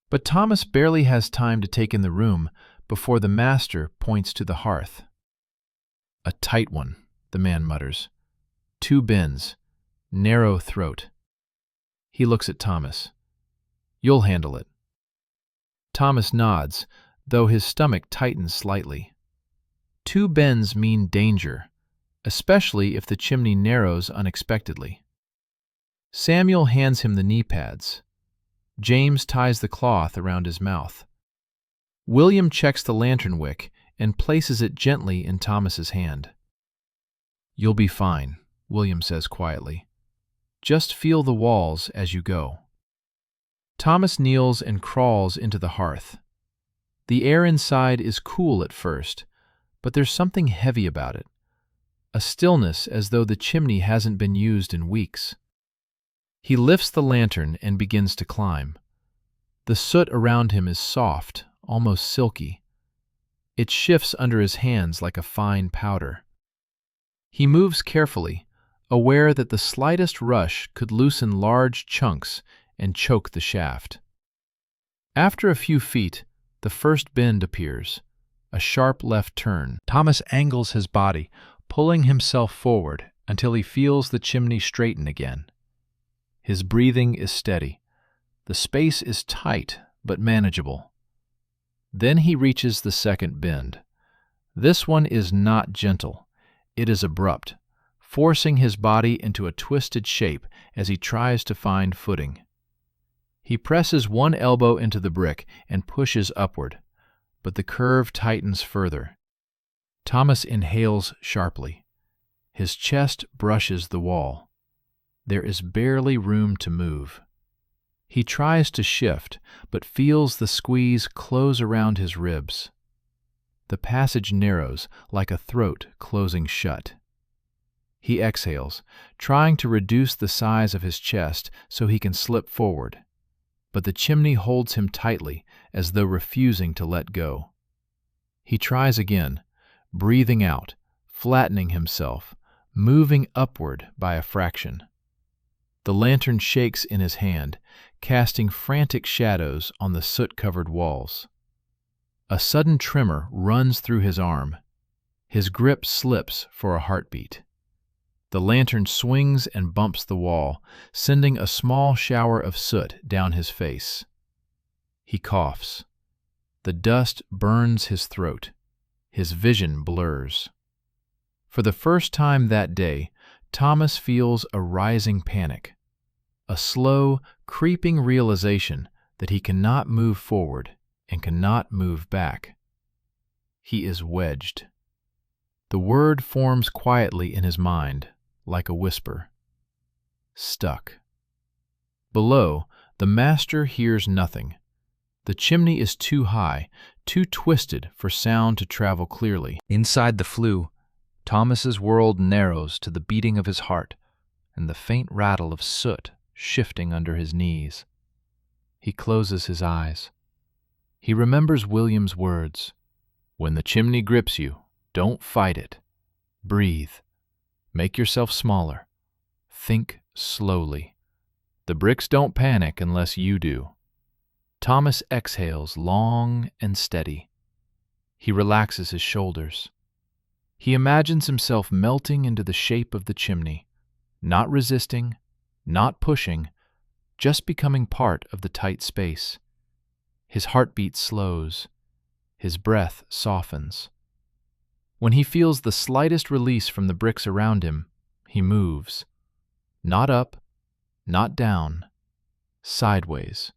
But Thomas barely has time to take in the room before the master points to the hearth. "A tight one," the man mutters. "2 bins, narrow throat." He looks at Thomas. "You'll handle it." Thomas nods, though his stomach tightens slightly. 2 bends mean danger, especially if the chimney narrows unexpectedly. Samuel hands him the knee pads. James ties the cloth around his mouth. William checks the lantern wick and places it gently in Thomas's hand. "You'll be fine," William says quietly. "Just feel the walls as you go." Thomas kneels and crawls into the hearth. The air inside is cool at first, but there's something heavy about it, a stillness as though the chimney hasn't been used in weeks. He lifts the lantern and begins to climb. The soot around him is soft, almost silky. It shifts under his hands like a fine powder. He moves carefully, aware that the slightest rush could loosen large chunks and choke the shaft. After a few feet, the first bend appears, a sharp left turn. Thomas angles his body, pulling himself forward until he feels the chimney straighten again. His breathing is steady. The space is tight but manageable. Then he reaches the second bend. This one is not gentle. It is abrupt, forcing his body into a twisted shape as he tries to find footing. He presses one elbow into the brick and pushes upward, but the curve tightens further. Thomas inhales sharply. His chest brushes the wall. There is barely room to move. He tries to shift, but feels the squeeze close around his ribs. The passage narrows like a throat closing shut. He exhales, trying to reduce the size of his chest so he can slip forward. But the chimney holds him tightly, as though refusing to let go. He tries again, breathing out, flattening himself, moving upward by a fraction. The lantern shakes in his hand, casting frantic shadows on the soot-covered walls. A sudden tremor runs through his arm. His grip slips for a heartbeat. The lantern swings and bumps the wall, sending a small shower of soot down his face. He coughs. The dust burns his throat. His vision blurs. For the first time that day, Thomas feels a rising panic, a slow, creeping realization that he cannot move forward and cannot move back. He is wedged. The word forms quietly in his mind, like a whisper. Stuck. Below, the master hears nothing. The chimney is too high, too twisted for sound to travel clearly. Inside the flue, Thomas's world narrows to the beating of his heart and the faint rattle of soot shifting under his knees. He closes his eyes. He remembers William's words. When the chimney grips you, don't fight it. Breathe. Make yourself smaller. Think slowly. The bricks don't panic unless you do. Thomas exhales long and steady. He relaxes his shoulders. He imagines himself melting into the shape of the chimney, not resisting, not pushing, just becoming part of the tight space. His heartbeat slows. His breath softens. When he feels the slightest release from the bricks around him, he moves. Not up, not down, sideways.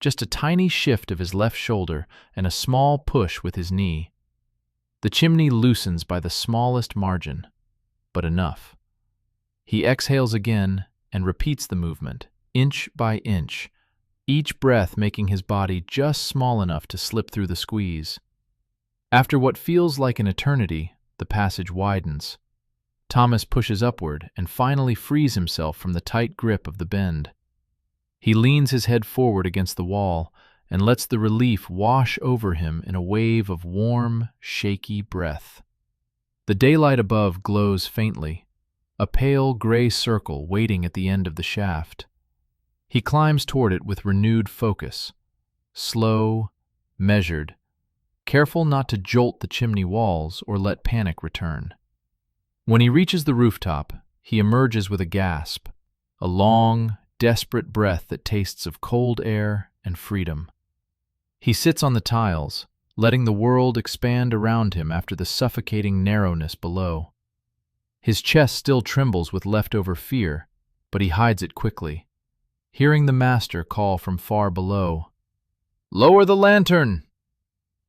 Just a tiny shift of his left shoulder and a small push with his knee. The chimney loosens by the smallest margin, but enough. He exhales again and repeats the movement, inch by inch, each breath making his body just small enough to slip through the squeeze. After what feels like an eternity, the passage widens. Thomas pushes upward and finally frees himself from the tight grip of the bend. He leans his head forward against the wall and lets the relief wash over him in a wave of warm, shaky breath. The daylight above glows faintly, a pale gray circle waiting at the end of the shaft. He climbs toward it with renewed focus, slow, measured, careful not to jolt the chimney walls or let panic return. When he reaches the rooftop, he emerges with a gasp, a long, desperate breath that tastes of cold air and freedom. He sits on the tiles, letting the world expand around him after the suffocating narrowness below. His chest still trembles with leftover fear, but he hides it quickly, hearing the master call from far below, "Lower the lantern!"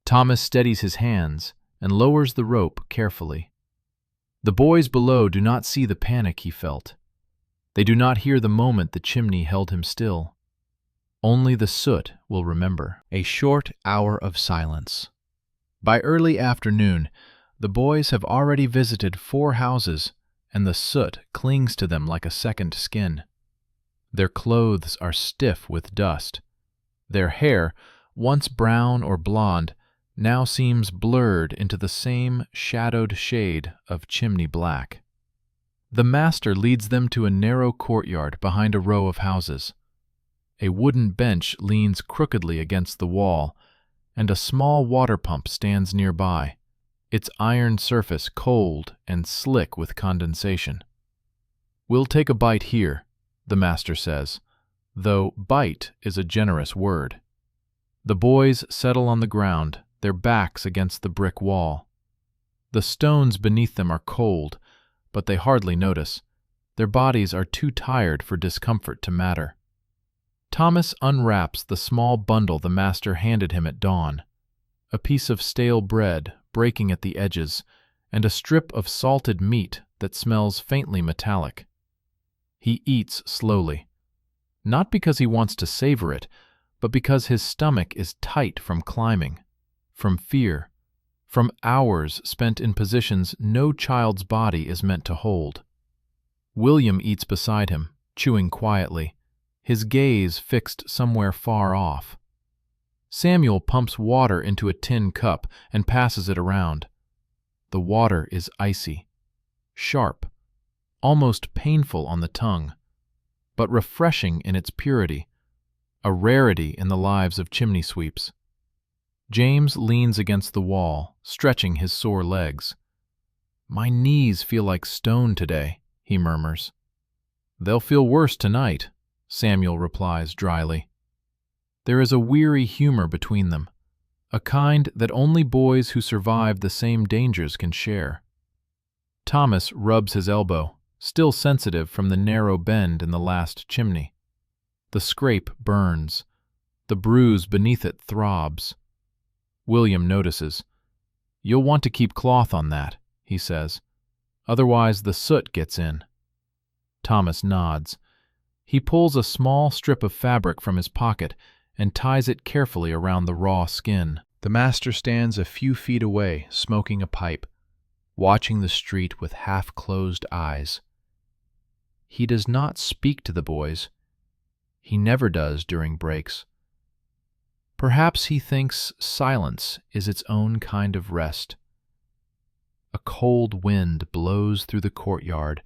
Thomas steadies his hands and lowers the rope carefully. The boys below do not see the panic he felt. They do not hear the moment the chimney held him still. Only the soot will remember. A short hour of silence. By early afternoon, the boys have already visited 4 houses, and the soot clings to them like a second skin. Their clothes are stiff with dust. Their hair, once brown or blonde, now seems blurred into the same shadowed shade of chimney black. The master leads them to a narrow courtyard behind a row of houses. A wooden bench leans crookedly against the wall, and a small water pump stands nearby, its iron surface cold and slick with condensation. "We'll take a bite here," the master says, though bite is a generous word. The boys settle on the ground, their backs against the brick wall. The stones beneath them are cold, but they hardly notice. Their bodies are too tired for discomfort to matter. Thomas unwraps the small bundle the master handed him at dawn, a piece of stale bread breaking at the edges, and a strip of salted meat that smells faintly metallic. He eats slowly, not because he wants to savor it, but because his stomach is tight from climbing, from fear, from hours spent in positions no child's body is meant to hold. William eats beside him, chewing quietly, his gaze fixed somewhere far off. Samuel pumps water into a tin cup and passes it around. The water is icy, sharp, almost painful on the tongue, but refreshing in its purity, a rarity in the lives of chimney sweeps. James leans against the wall, stretching his sore legs. "My knees feel like stone today," he murmurs. "They'll feel worse tonight," Samuel replies dryly. There is a weary humor between them, a kind that only boys who survive the same dangers can share. Thomas rubs his elbow, still sensitive from the narrow bend in the last chimney. The scrape burns. The bruise beneath it throbs. William notices. "You'll want to keep cloth on that," he says. "Otherwise the soot gets in." Thomas nods. He pulls a small strip of fabric from his pocket and ties it carefully around the raw skin. The master stands a few feet away, smoking a pipe, watching the street with half-closed eyes. He does not speak to the boys. He never does during breaks. Perhaps he thinks silence is its own kind of rest. A cold wind blows through the courtyard,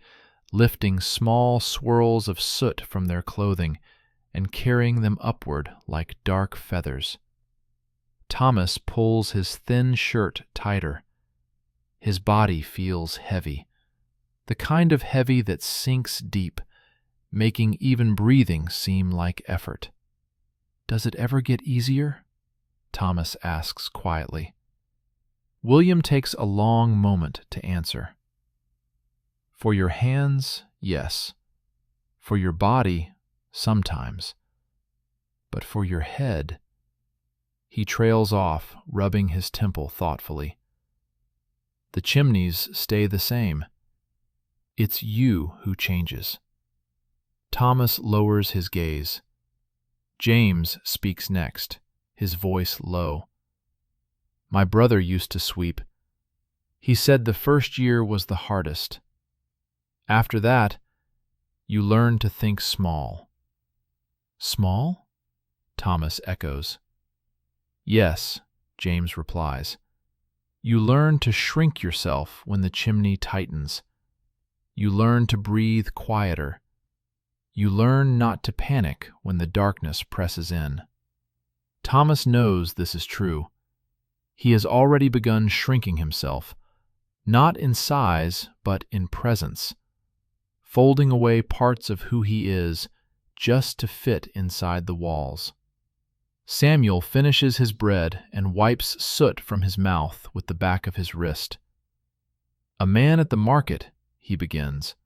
lifting small swirls of soot from their clothing and carrying them upward like dark feathers. Thomas pulls his thin shirt tighter. His body feels heavy, the kind of heavy that sinks deep, making even breathing seem like effort. "Does it ever get easier?" Thomas asks quietly. William takes a long moment to answer. "For your hands, yes. For your body, sometimes. But for your head—" He trails off, rubbing his temple thoughtfully. "The chimneys stay the same. It's you who changes." Thomas lowers his gaze. James speaks next, his voice low. "My brother used to sweep. He said the first year was the hardest. After that, you learn to think small." "Small?" Thomas echoes. "Yes," James replies. "You learn to shrink yourself when the chimney tightens. You learn to breathe quieter. You learn not to panic when the darkness presses in." Thomas knows this is true. He has already begun shrinking himself, not in size, but in presence, folding away parts of who he is just to fit inside the walls. Samuel finishes his bread and wipes soot from his mouth with the back of his wrist. "A man at the market," he begins,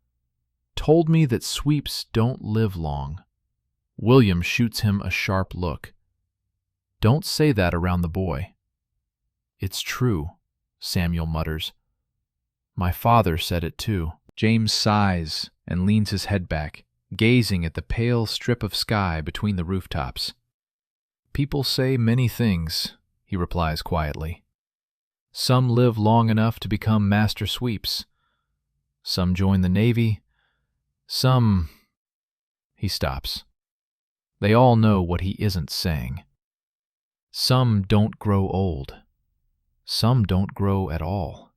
"told me that sweeps don't live long." William shoots him a sharp look. "Don't say that around the boy." "It's true," Samuel mutters. "My father said it too." James sighs and leans his head back, gazing at the pale strip of sky between the rooftops. "People say many things," he replies quietly. "Some live long enough to become master sweeps. Some join the Navy. Some—" He stops. They all know what he isn't saying. Some don't grow old. Some don't grow at all.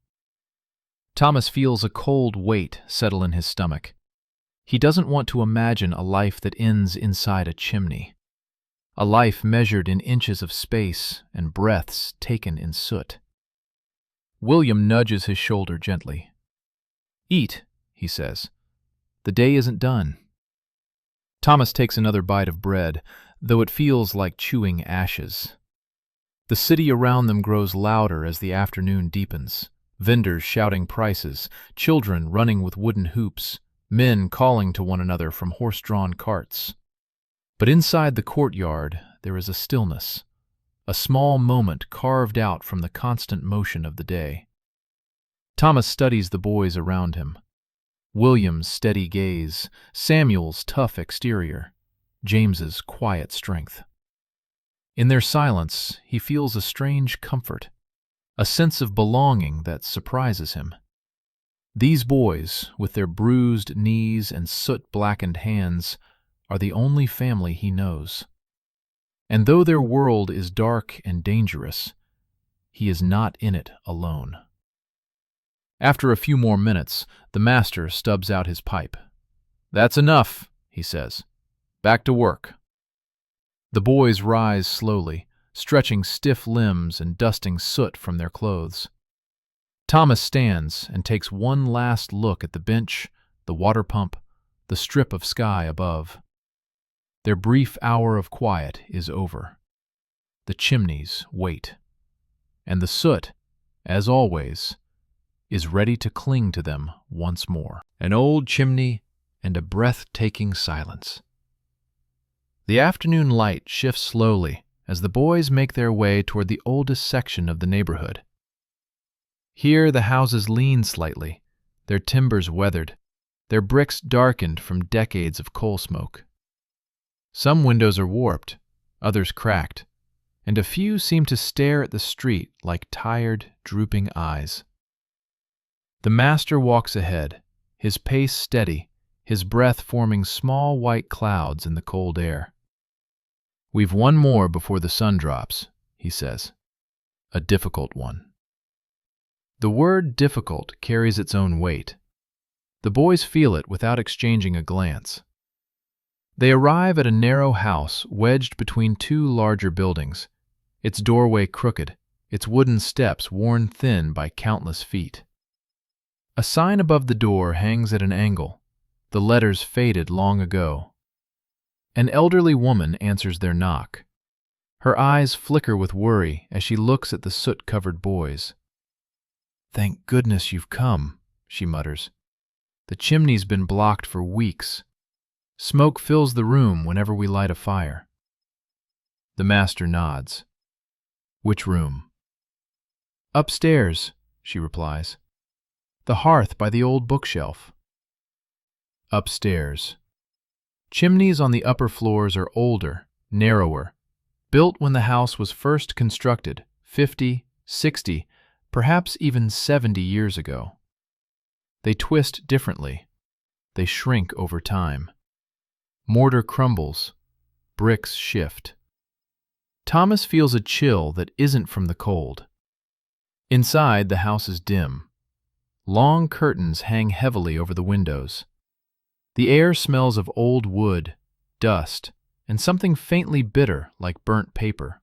Thomas feels a cold weight settle in his stomach. He doesn't want to imagine a life that ends inside a chimney. A life measured in inches of space and breaths taken in soot. William nudges his shoulder gently. "Eat," he says. "The day isn't done." Thomas takes another bite of bread, though it feels like chewing ashes. The city around them grows louder as the afternoon deepens. Vendors shouting prices, children running with wooden hoops, men calling to one another from horse-drawn carts. But inside the courtyard there is a stillness, a small moment carved out from the constant motion of the day. Thomas studies the boys around him. William's steady gaze, Samuel's tough exterior, James's quiet strength. In their silence, he feels a strange comfort, a sense of belonging that surprises him. These boys, with their bruised knees and soot-blackened hands, are the only family he knows. And though their world is dark and dangerous, he is not in it alone. After a few more minutes, the master stubs out his pipe. "That's enough," he says. "Back to work." The boys rise slowly, stretching stiff limbs and dusting soot from their clothes. Thomas stands and takes one last look at the bench, the water pump, the strip of sky above. Their brief hour of quiet is over. The chimneys wait. And the soot, as always, is ready to cling to them once more. An old chimney and a breathtaking silence. The afternoon light shifts slowly as the boys make their way toward the oldest section of the neighborhood. Here the houses lean slightly, their timbers weathered, their bricks darkened from decades of coal smoke. Some windows are warped, others cracked, and a few seemed to stare at the street like tired, drooping eyes. The master walks ahead, his pace steady, his breath forming small white clouds in the cold air. "We've one more before the sun drops," he says. "A difficult one." The word difficult carries its own weight. The boys feel it without exchanging a glance. They arrive at a narrow house wedged between two larger buildings, its doorway crooked, its wooden steps worn thin by countless feet. A sign above the door hangs at an angle, the letters faded long ago. An elderly woman answers their knock. Her eyes flicker with worry as she looks at the soot-covered boys. "Thank goodness you've come," she mutters. "The chimney's been blocked for weeks. Smoke fills the room whenever we light a fire." The master nods. "Which room?" "Upstairs," she replies. "The hearth by the old bookshelf." Upstairs. Chimneys on the upper floors are older, narrower, built when the house was first constructed 50, 60, perhaps even 70 years ago. They twist differently. They shrink over time. Mortar crumbles. Bricks shift. Thomas feels a chill that isn't from the cold. Inside, the house is dim. Long curtains hang heavily over the windows. The air smells of old wood, dust, and something faintly bitter like burnt paper.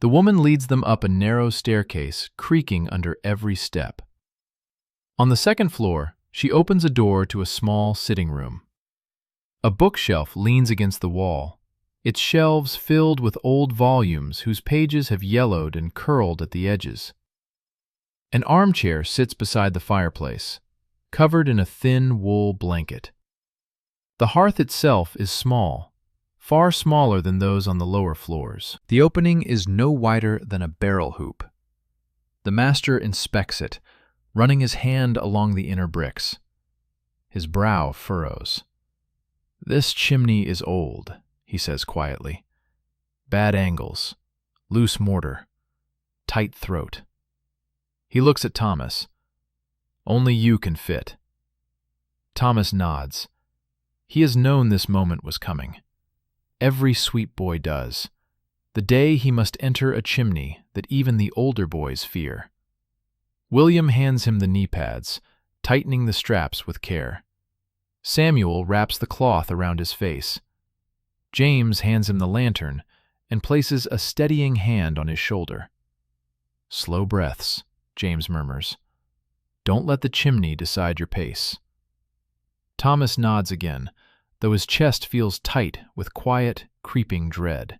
The woman leads them up a narrow staircase, creaking under every step. On the second floor, she opens a door to a small sitting room. A bookshelf leans against the wall, its shelves filled with old volumes whose pages have yellowed and curled at the edges. An armchair sits beside the fireplace, covered in a thin wool blanket. The hearth itself is small, far smaller than those on the lower floors. The opening is no wider than a barrel hoop. The master inspects it, running his hand along the inner bricks. His brow furrows. "This chimney is old," he says quietly. "Bad angles, loose mortar, tight throat." He looks at Thomas. "Only you can fit." Thomas nods. He has known this moment was coming. Every sweet boy does. The day he must enter a chimney that even the older boys fear. William hands him the knee pads, tightening the straps with care. Samuel wraps the cloth around his face. James hands him the lantern and places a steadying hand on his shoulder. "Slow breaths," James murmurs. "Don't let the chimney decide your pace." Thomas nods again, though his chest feels tight with quiet, creeping dread.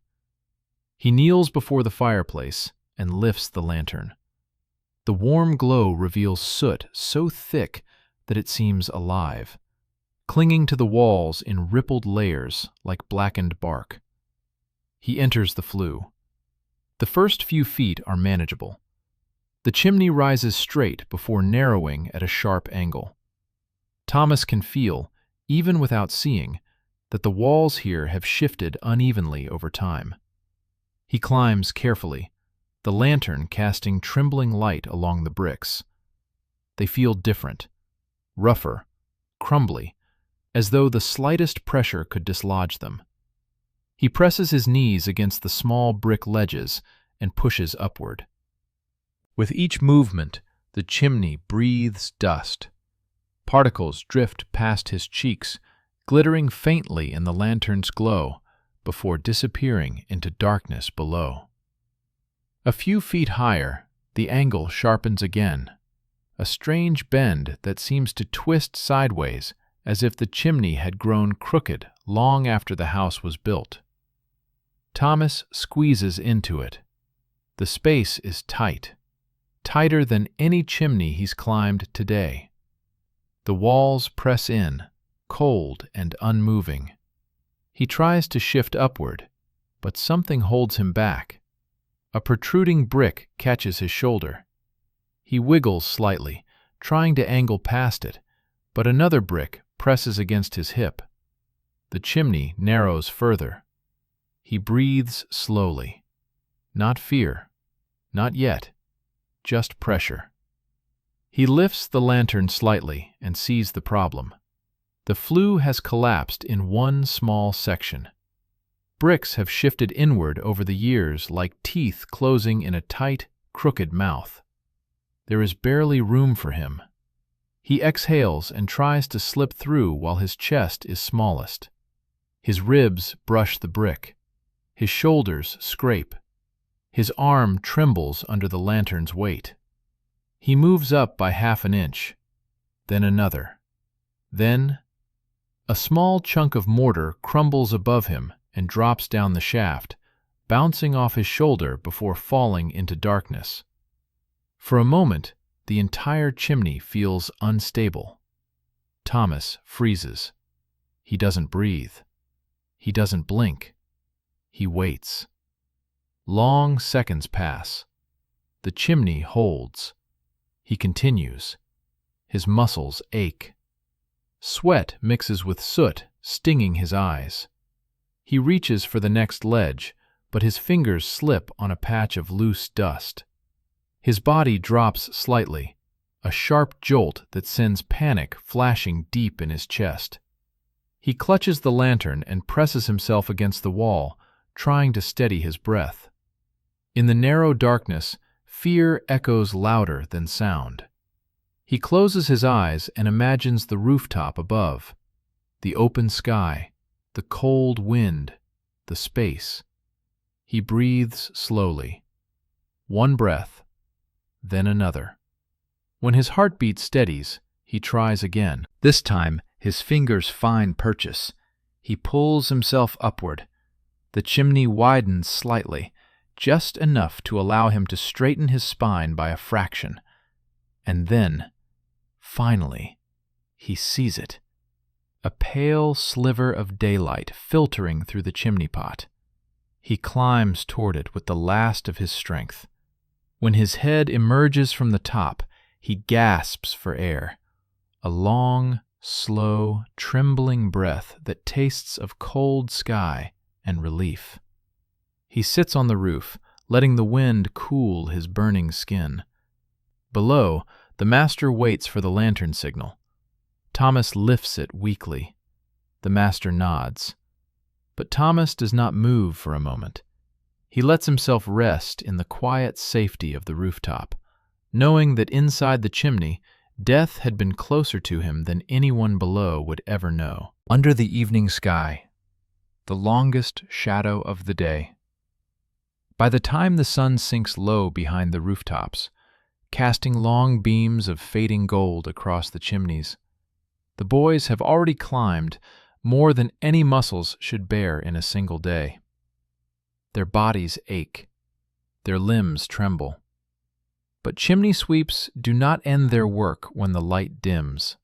He kneels before the fireplace and lifts the lantern. The warm glow reveals soot so thick that it seems alive, clinging to the walls in rippled layers like blackened bark. He enters the flue. The first few feet are manageable. The chimney rises straight before narrowing at a sharp angle. Thomas can feel, even without seeing, that the walls here have shifted unevenly over time. He climbs carefully, the lantern casting trembling light along the bricks. They feel different, rougher, crumbly, as though the slightest pressure could dislodge them. He presses his knees against the small brick ledges and pushes upward. With each movement, the chimney breathes dust. Particles drift past his cheeks, glittering faintly in the lantern's glow, before disappearing into darkness below. A few feet higher, the angle sharpens again, a strange bend that seems to twist sideways as if the chimney had grown crooked long after the house was built. Thomas squeezes into it. The space is tight, tighter than any chimney he's climbed today. The walls press in, cold and unmoving. He tries to shift upward, but something holds him back. A protruding brick catches his shoulder. He wiggles slightly, trying to angle past it, but another brick presses against his hip. The chimney narrows further. He breathes slowly. Not fear. Not yet. Just pressure. He lifts the lantern slightly and sees the problem. The flue has collapsed in one small section. Bricks have shifted inward over the years like teeth closing in a tight, crooked mouth. There is barely room for him. He exhales and tries to slip through while his chest is smallest. His ribs brush the brick. His shoulders scrape. His arm trembles under the lantern's weight. He moves up by half an inch, then another. Then, a small chunk of mortar crumbles above him and drops down the shaft, bouncing off his shoulder before falling into darkness. For a moment, the entire chimney feels unstable. Thomas freezes. He doesn't breathe. He doesn't blink. He waits. Long seconds pass. The chimney holds. He continues. His muscles ache. Sweat mixes with soot, stinging his eyes. He reaches for the next ledge, but his fingers slip on a patch of loose dust. His body drops slightly, a sharp jolt that sends panic flashing deep in his chest. He clutches the lantern and presses himself against the wall, trying to steady his breath. In the narrow darkness, fear echoes louder than sound. He closes his eyes and imagines the rooftop above, the open sky, the cold wind, the space. He breathes slowly. One breath, then another. When his heartbeat steadies, he tries again. This time, his fingers find purchase. He pulls himself upward. The chimney widens slightly, just enough to allow him to straighten his spine by a fraction. And then, finally, he sees it. A pale sliver of daylight filtering through the chimney pot. He climbs toward it with the last of his strength. When his head emerges from the top, he gasps for air. A long, slow, trembling breath that tastes of cold sky and relief. He sits on the roof, letting the wind cool his burning skin. Below, the master waits for the lantern signal. Thomas lifts it weakly. The master nods. But Thomas does not move for a moment. He lets himself rest in the quiet safety of the rooftop, knowing that inside the chimney, death had been closer to him than anyone below would ever know. Under the evening sky, the longest shadow of the day. By the time the sun sinks low behind the rooftops, casting long beams of fading gold across the chimneys, the boys have already climbed more than any muscles should bear in a single day. Their bodies ache. Their limbs tremble. But chimney sweeps do not end their work when the light dims.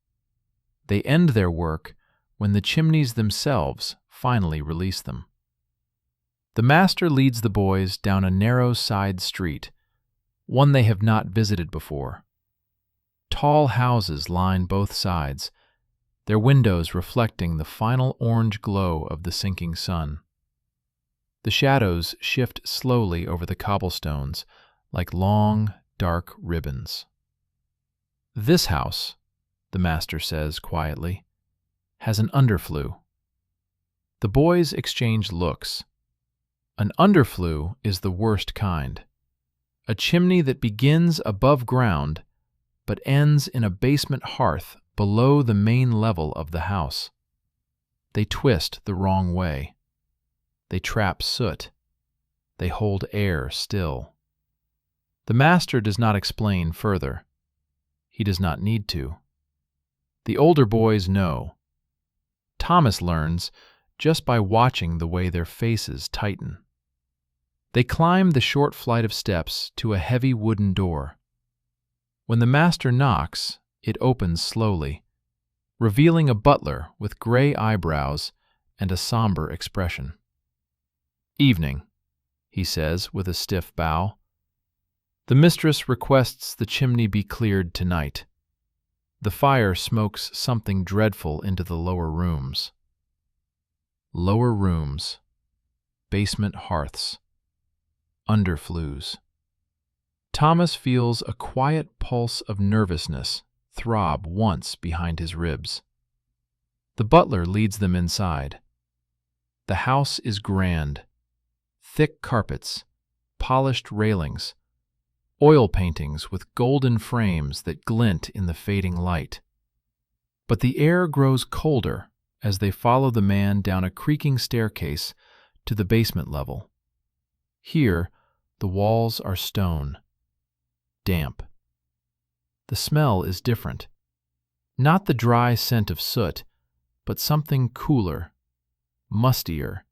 They end their work when the chimneys themselves finally release them. The master leads the boys down a narrow side street, one they have not visited before. Tall houses line both sides, their windows reflecting the final orange glow of the sinking sun. The shadows shift slowly over the cobblestones like long, dark ribbons. This house, the master says quietly, has an underflue. The boys exchange looks. An underflue is the worst kind. A chimney that begins above ground but ends in a basement hearth below the main level of the house. They twist the wrong way. They trap soot. They hold air still. The master does not explain further. He does not need to. The older boys know. Thomas learns just by watching the way their faces tighten. They climb the short flight of steps to a heavy wooden door. When the master knocks, it opens slowly, revealing a butler with gray eyebrows and a somber expression. "Evening," he says with a stiff bow. "The mistress requests the chimney be cleared tonight. The fire smokes something dreadful into the lower rooms." Lower rooms. basement hearths, underflues. Thomas feels a quiet pulse of nervousness throb once behind his ribs. The butler leads them inside. The house is grand. Thick carpets, polished railings, oil paintings with golden frames that glint in the fading light. But the air grows colder as they follow the man down a creaking staircase to the basement level. Here, the walls are stone, damp. The smell is different. Not the dry scent of soot, but something cooler, mustier,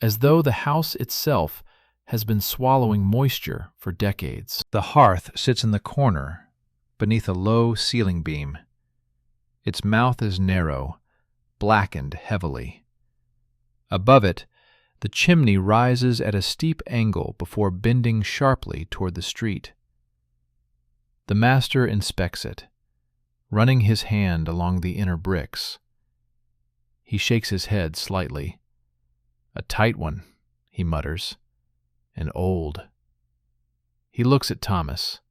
as though the house itself has been swallowing moisture for decades. The hearth sits in the corner, beneath a low ceiling beam. Its mouth is narrow, blackened heavily. Above it, the chimney rises at a steep angle before bending sharply toward the street. The master inspects it, running his hand along the inner bricks. He shakes his head slightly. "A tight one," he mutters, "and old." He looks at Thomas.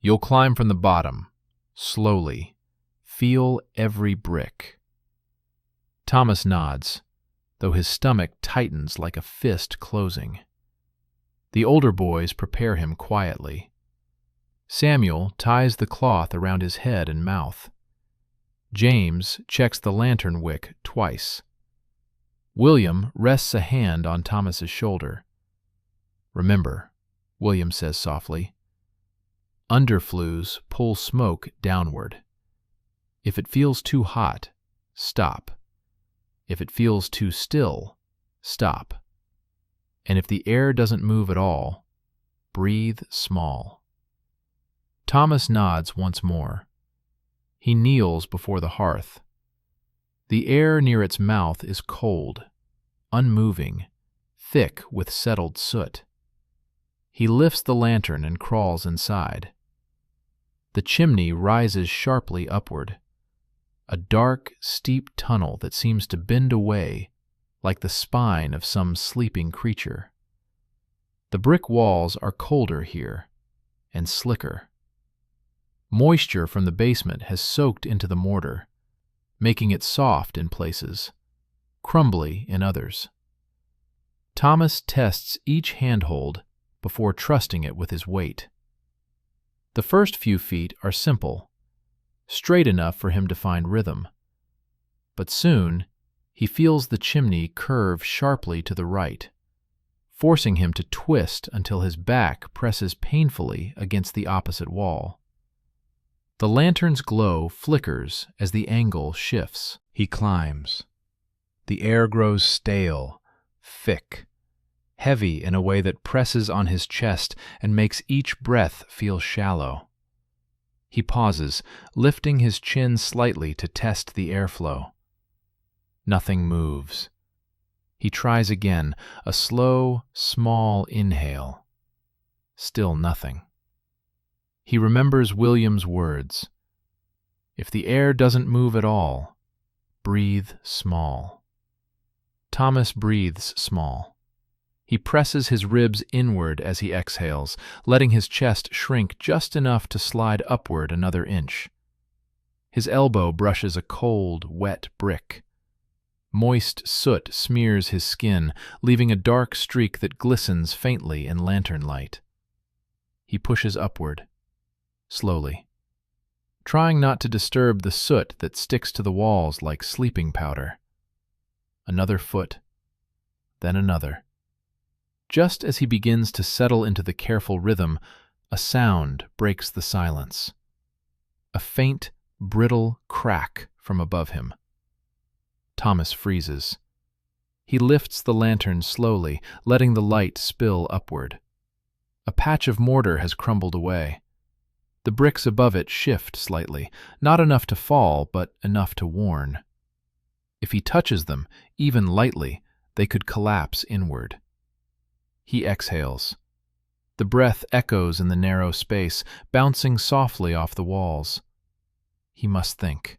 "You'll climb from the bottom, slowly. Feel every brick." Thomas nods, though his stomach tightens like a fist closing. The older boys prepare him quietly. Samuel ties the cloth around his head and mouth. James checks the lantern wick twice. William rests a hand on Thomas's shoulder. "Remember," William says softly, "underflues pull smoke downward. If it feels too hot, stop. If it feels too still, stop. And if the air doesn't move at all, breathe small." Thomas nods once more. He kneels before the hearth. The air near its mouth is cold, unmoving, thick with settled soot. He lifts the lantern and crawls inside. The chimney rises sharply upward, a dark, steep tunnel that seems to bend away like the spine of some sleeping creature. The brick walls are colder here and slicker. Moisture from the basement has soaked into the mortar, making it soft in places, crumbly in others. Thomas tests each handhold before trusting it with his weight. The first few feet are simple, straight enough for him to find rhythm. But soon, he feels the chimney curve sharply to the right, forcing him to twist until his back presses painfully against the opposite wall. The lantern's glow flickers as the angle shifts. He climbs. The air grows stale, thick, heavy in a way that presses on his chest and makes each breath feel shallow. He pauses, lifting his chin slightly to test the airflow. Nothing moves. He tries again, a slow, small inhale. Still nothing. He remembers William's words. If the air doesn't move at all, breathe small. Thomas breathes small. He presses his ribs inward as he exhales, letting his chest shrink just enough to slide upward another inch. His elbow brushes a cold, wet brick. Moist soot smears his skin, leaving a dark streak that glistens faintly in lantern light. He pushes upward, slowly, trying not to disturb the soot that sticks to the walls like sleeping powder. Another foot, then another. Just as he begins to settle into the careful rhythm, a sound breaks the silence. A faint, brittle crack from above him. Thomas freezes. He lifts the lantern slowly, letting the light spill upward. A patch of mortar has crumbled away. The bricks above it shift slightly, not enough to fall, but enough to warn. If he touches them, even lightly, they could collapse inward. He exhales. The breath echoes in the narrow space, bouncing softly off the walls. He must think.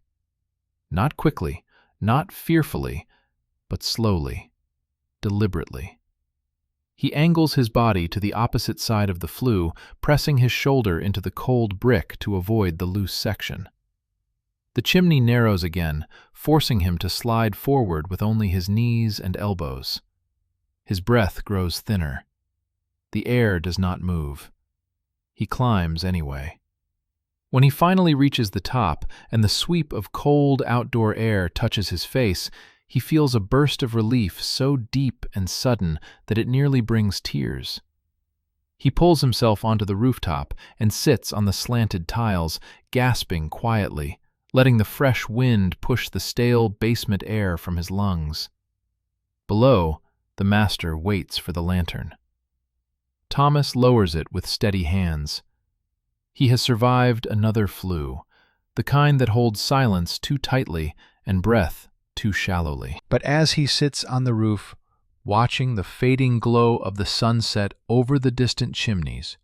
Not quickly, not fearfully, but slowly. deliberately. He angles his body to the opposite side of the flue, pressing his shoulder into the cold brick to avoid the loose section. The chimney narrows again, forcing him to slide forward with only his knees and elbows. His breath grows thinner. The air does not move. He climbs anyway. When he finally reaches the top and the sweep of cold outdoor air touches his face, he feels a burst of relief so deep and sudden that it nearly brings tears. He pulls himself onto the rooftop and sits on the slanted tiles, gasping quietly, letting the fresh wind push the stale basement air from his lungs. Below, the master waits for the lantern. Thomas lowers it with steady hands. He has survived another flue, the kind that holds silence too tightly and breath too shallowly. But as he sits on the roof, watching the fading glow of the sunset over the distant chimneys,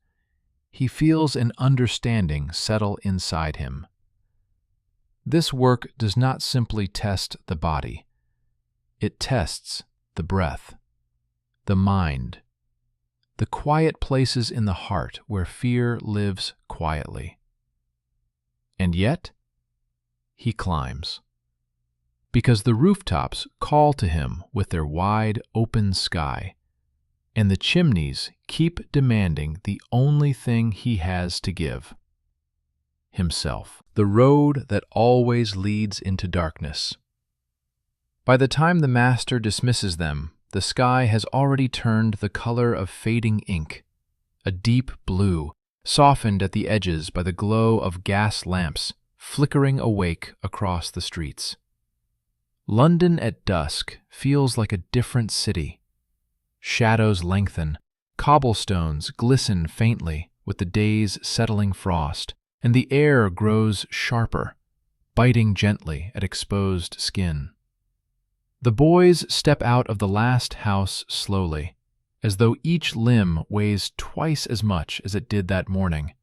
he feels an understanding settle inside him. This work does not simply test the body. It tests the breath, the mind, the quiet places in the heart where fear lives quietly. And yet, he climbs. Because the rooftops call to him with their wide, open sky, and the chimneys keep demanding the only thing he has to give: himself. The road that always leads into darkness. By the time the master dismisses them, the sky has already turned the color of fading ink, a deep blue, softened at the edges by the glow of gas lamps flickering awake across the streets. London at dusk feels like a different city. Shadows lengthen, cobblestones glisten faintly with the day's settling frost, and the air grows sharper, biting gently at exposed skin. The boys step out of the last house slowly, as though each limb weighs twice as much as it did that morning.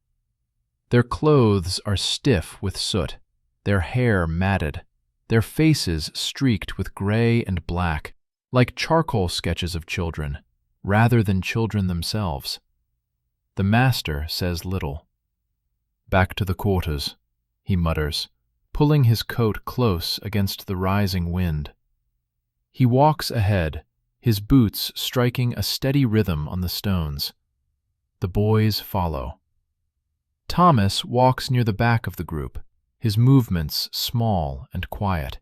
Their clothes are stiff with soot, their hair matted, their faces streaked with gray and black, like charcoal sketches of children, rather than children themselves. The master says little. "Back to the quarters," he mutters, pulling his coat close against the rising wind. He walks ahead, his boots striking a steady rhythm on the stones. The boys follow. Thomas walks near the back of the group, his movements small and quiet.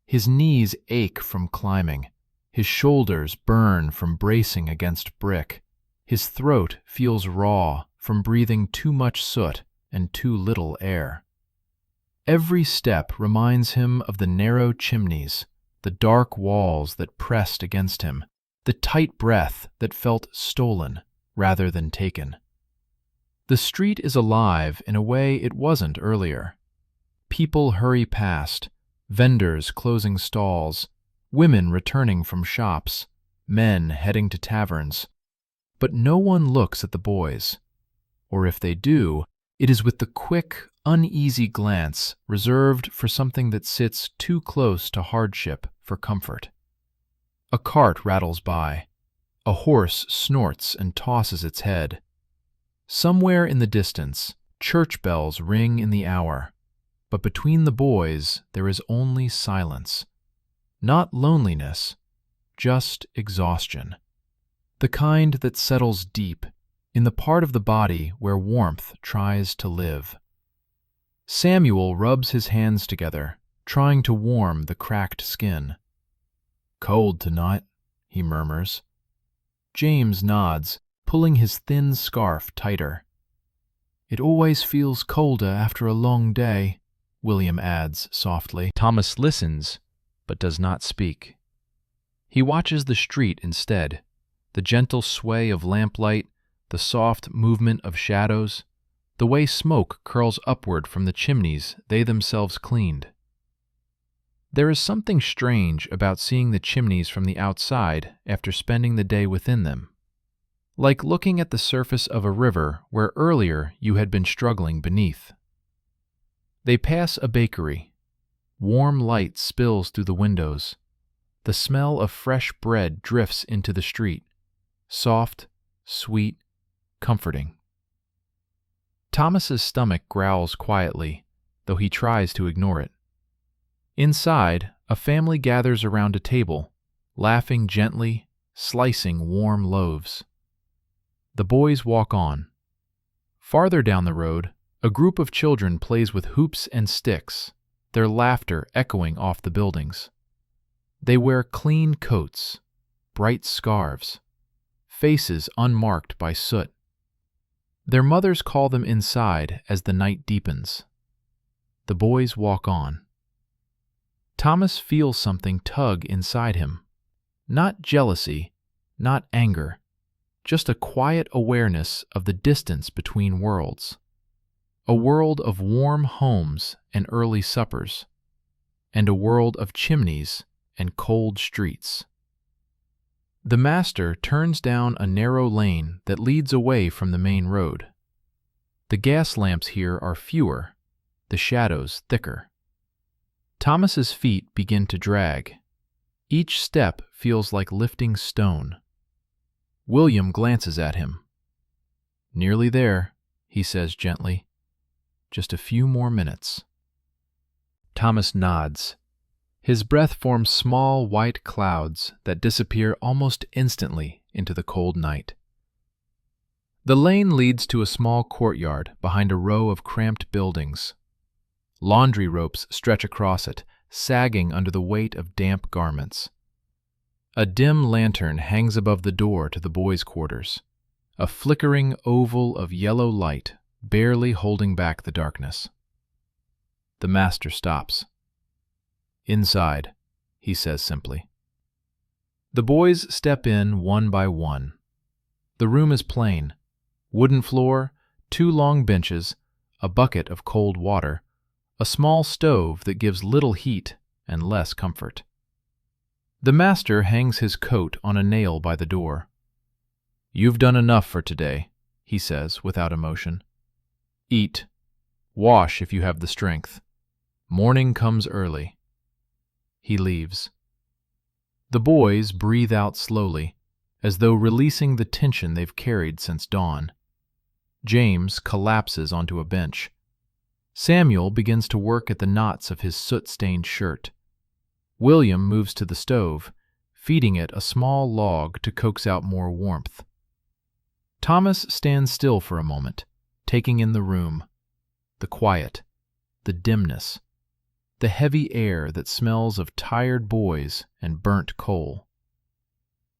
His knees ache from climbing, his shoulders burn from bracing against brick, his throat feels raw from breathing too much soot and too little air. Every step reminds him of the narrow chimneys, the dark walls that pressed against him, the tight breath that felt stolen rather than taken. The street is alive in a way it wasn't earlier. People hurry past, vendors closing stalls, women returning from shops, men heading to taverns. But no one looks at the boys. Or if they do, it is with the quick, uneasy glance reserved for something that sits too close to hardship for comfort. A cart rattles by. A horse snorts and tosses its head. Somewhere in the distance, church bells ring in the hour. But between the boys, there is only silence. Not loneliness, just exhaustion. The kind that settles deep, in the part of the body where warmth tries to live. Samuel rubs his hands together, trying to warm the cracked skin. "Cold tonight," he murmurs. James nods, pulling his thin scarf tighter. "It always feels colder after a long day," William adds softly. Thomas listens, but does not speak. He watches the street instead, the gentle sway of lamplight, the soft movement of shadows, the way smoke curls upward from the chimneys they themselves cleaned. There is something strange about seeing the chimneys from the outside after spending the day within them. Like looking at the surface of a river where earlier you had been struggling beneath. They pass a bakery. Warm light spills through the windows. The smell of fresh bread drifts into the street, soft, sweet, comforting. Thomas's stomach growls quietly, though he tries to ignore it. Inside, a family gathers around a table, laughing gently, slicing warm loaves. The boys walk on. Farther down the road, a group of children plays with hoops and sticks, their laughter echoing off the buildings. They wear clean coats, bright scarves, faces unmarked by soot. Their mothers call them inside as the night deepens. The boys walk on. Thomas feels something tug inside him. Not jealousy, not anger, just a quiet awareness of the distance between worlds. A world of warm homes and early suppers, and a world of chimneys and cold streets. The master turns down a narrow lane that leads away from the main road. The gas lamps here are fewer, the shadows thicker. Thomas's feet begin to drag. Each step feels like lifting stone. William glances at him. "Nearly there," he says gently. "Just a few more minutes." Thomas nods. His breath forms small white clouds that disappear almost instantly into the cold night. The lane leads to a small courtyard behind a row of cramped buildings. Laundry ropes stretch across it, sagging under the weight of damp garments. A dim lantern hangs above the door to the boys' quarters, a flickering oval of yellow light barely holding back the darkness. The master stops. "Inside," he says simply. The boys step in one by one. The room is plain. Wooden floor, 2 long benches, a bucket of cold water, a small stove that gives little heat and less comfort. The master hangs his coat on a nail by the door. "You've done enough for today," he says without emotion. "Eat. Wash if you have the strength. Morning comes early." He leaves. The boys breathe out slowly, as though releasing the tension they've carried since dawn. James collapses onto a bench. Samuel begins to work at the knots of his soot-stained shirt. William moves to the stove, feeding it a small log to coax out more warmth. Thomas stands still for a moment, taking in the room, the quiet, the dimness, the heavy air that smells of tired boys and burnt coal.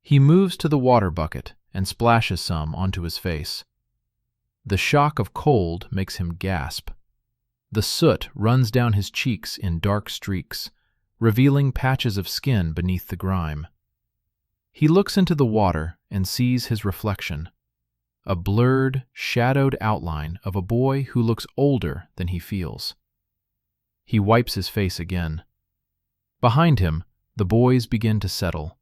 He moves to the water bucket and splashes some onto his face. The shock of cold makes him gasp. The soot runs down his cheeks in dark streaks, revealing patches of skin beneath the grime. He looks into the water and sees his reflection, a blurred, shadowed outline of a boy who looks older than he feels. He wipes his face again. Behind him, the boys begin to settle.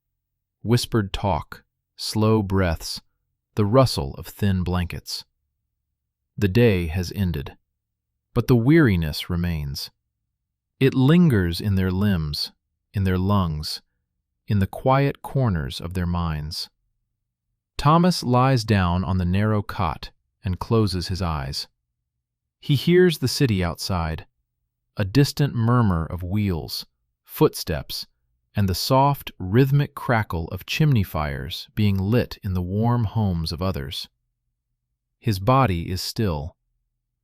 Whispered talk, slow breaths, the rustle of thin blankets. The day has ended, but the weariness remains. It lingers in their limbs, in their lungs, in the quiet corners of their minds. Thomas lies down on the narrow cot and closes his eyes. He hears the city outside, a distant murmur of wheels, footsteps, and the soft, rhythmic crackle of chimney fires being lit in the warm homes of others. His body is still,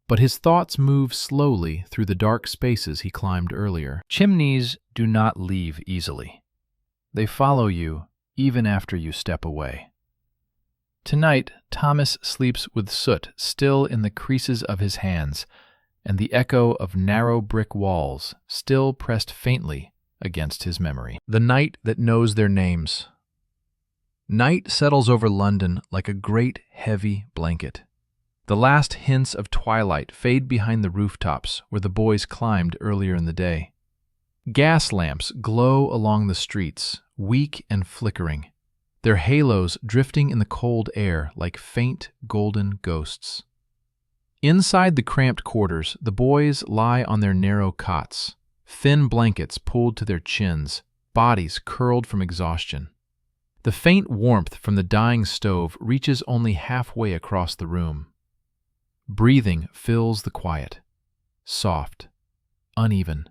but his thoughts move slowly through the dark spaces he climbed earlier. Chimneys do not leave easily. They follow you even after you step away. Tonight, Thomas sleeps with soot still in the creases of his hands, and the echo of narrow brick walls still pressed faintly against his memory. The night that knows their names. Night settles over London like a great, heavy blanket. The last hints of twilight fade behind the rooftops where the boys climbed earlier in the day. Gas lamps glow along the streets, weak and flickering, their halos drifting in the cold air like faint, golden ghosts. Inside the cramped quarters, the boys lie on their narrow cots, thin blankets pulled to their chins, bodies curled from exhaustion. The faint warmth from the dying stove reaches only halfway across the room. Breathing fills the quiet, soft, uneven,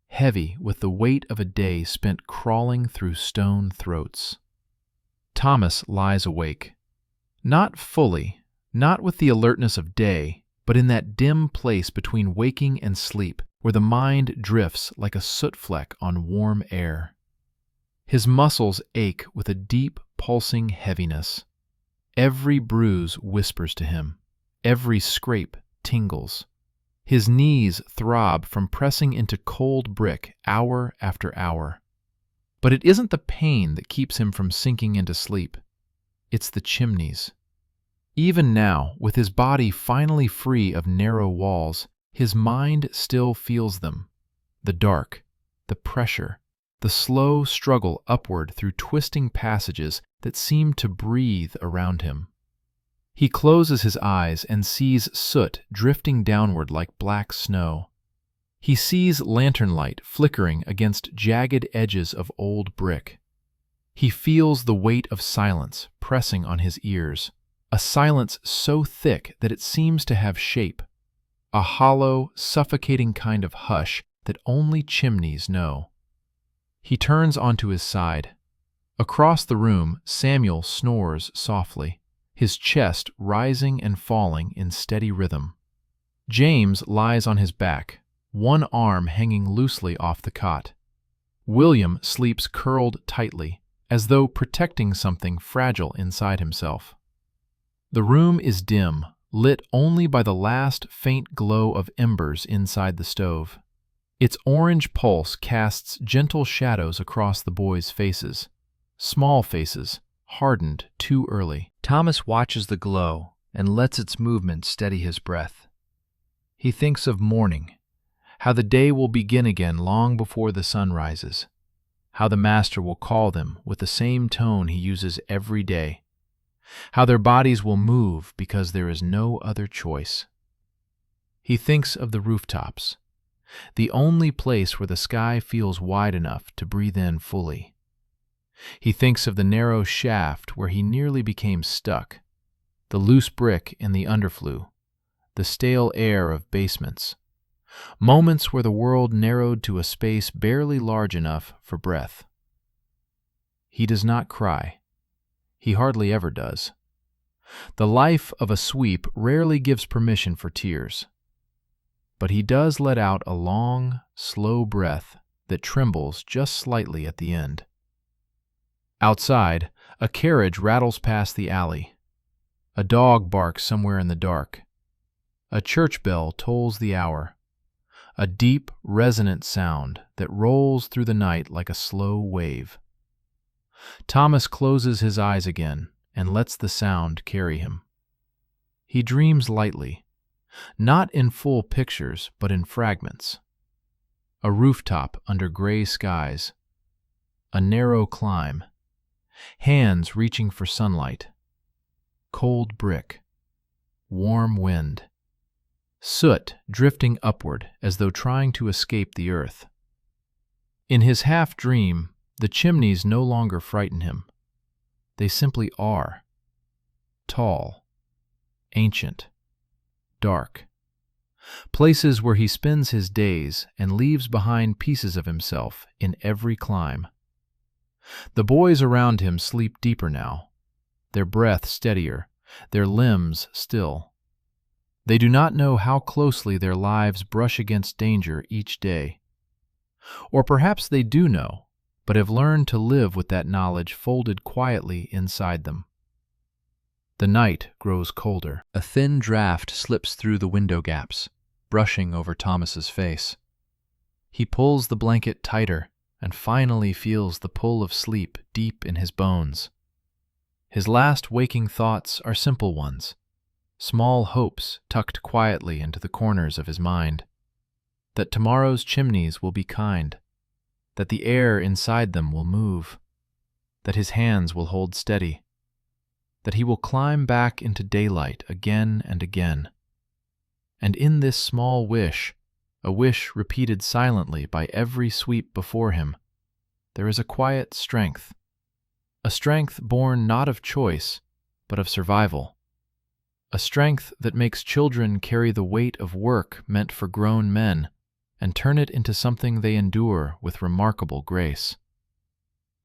heavy with the weight of a day spent crawling through stone throats. Thomas lies awake. Not fully, not with the alertness of day, but in that dim place between waking and sleep, where the mind drifts like a soot fleck on warm air. His muscles ache with a deep, pulsing heaviness. Every bruise whispers to him. Every scrape tingles. His knees throb from pressing into cold brick hour after hour. But it isn't the pain that keeps him from sinking into sleep. It's the chimneys. Even now, with his body finally free of narrow walls, his mind still feels them. The dark, the pressure, the slow struggle upward through twisting passages that seem to breathe around him. He closes his eyes and sees soot drifting downward like black snow. He sees lantern light flickering against jagged edges of old brick. He feels the weight of silence pressing on his ears, a silence so thick that it seems to have shape, a hollow, suffocating kind of hush that only chimneys know. He turns onto his side. Across the room, Samuel snores softly, his chest rising and falling in steady rhythm. James lies on his back, one arm hanging loosely off the cot. William sleeps curled tightly, as though protecting something fragile inside himself. The room is dim, lit only by the last faint glow of embers inside the stove. Its orange pulse casts gentle shadows across the boys' faces, small faces, hardened too early. Thomas watches the glow and lets its movement steady his breath. He thinks of morning, how the day will begin again long before the sun rises, how the Master will call them with the same tone he uses every day, how their bodies will move because there is no other choice. He thinks of the rooftops, the only place where the sky feels wide enough to breathe in fully. He thinks of the narrow shaft where he nearly became stuck, the loose brick in the underflue, the stale air of basements, moments where the world narrowed to a space barely large enough for breath. He does not cry. He hardly ever does. The life of a sweep rarely gives permission for tears. But he does let out a long, slow breath that trembles just slightly at the end. Outside, a carriage rattles past the alley. A dog barks somewhere in the dark. A church bell tolls the hour, a deep, resonant sound that rolls through the night like a slow wave. Thomas closes his eyes again and lets the sound carry him. He dreams lightly, not in full pictures, but in fragments. A rooftop under gray skies, a narrow climb, hands reaching for sunlight, cold brick, warm wind, soot drifting upward as though trying to escape the earth. In his half-dream, the chimneys no longer frighten him. They simply are. Tall, ancient, dark. Places where he spends his days and leaves behind pieces of himself in every climb. The boys around him sleep deeper now, their breath steadier, their limbs still. They do not know how closely their lives brush against danger each day. Or perhaps they do know, but have learned to live with that knowledge folded quietly inside them. The night grows colder. A thin draft slips through the window gaps, brushing over Thomas's face. He pulls the blanket tighter and finally feels the pull of sleep deep in his bones. His last waking thoughts are simple ones, small hopes tucked quietly into the corners of his mind. That tomorrow's chimneys will be kind, that the air inside them will move, that his hands will hold steady, that he will climb back into daylight again and again. And in this small wish, a wish repeated silently by every sweep before him, there is a quiet strength. A strength born not of choice, but of survival. A strength that makes children carry the weight of work meant for grown men and turn it into something they endure with remarkable grace.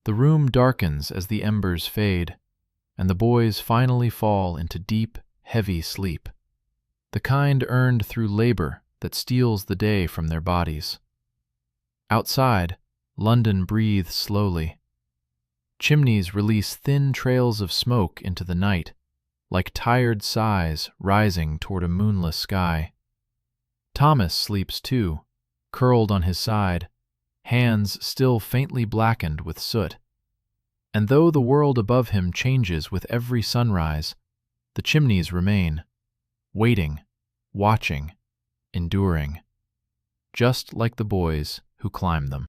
The room darkens as the embers fade, and the boys finally fall into deep, heavy sleep, the kind earned through labor that steals the day from their bodies. Outside, London breathes slowly. Chimneys release thin trails of smoke into the night, like tired sighs rising toward a moonless sky. Thomas sleeps too, curled on his side, hands still faintly blackened with soot. And though the world above him changes with every sunrise, the chimneys remain, waiting, watching, enduring, just like the boys who climb them.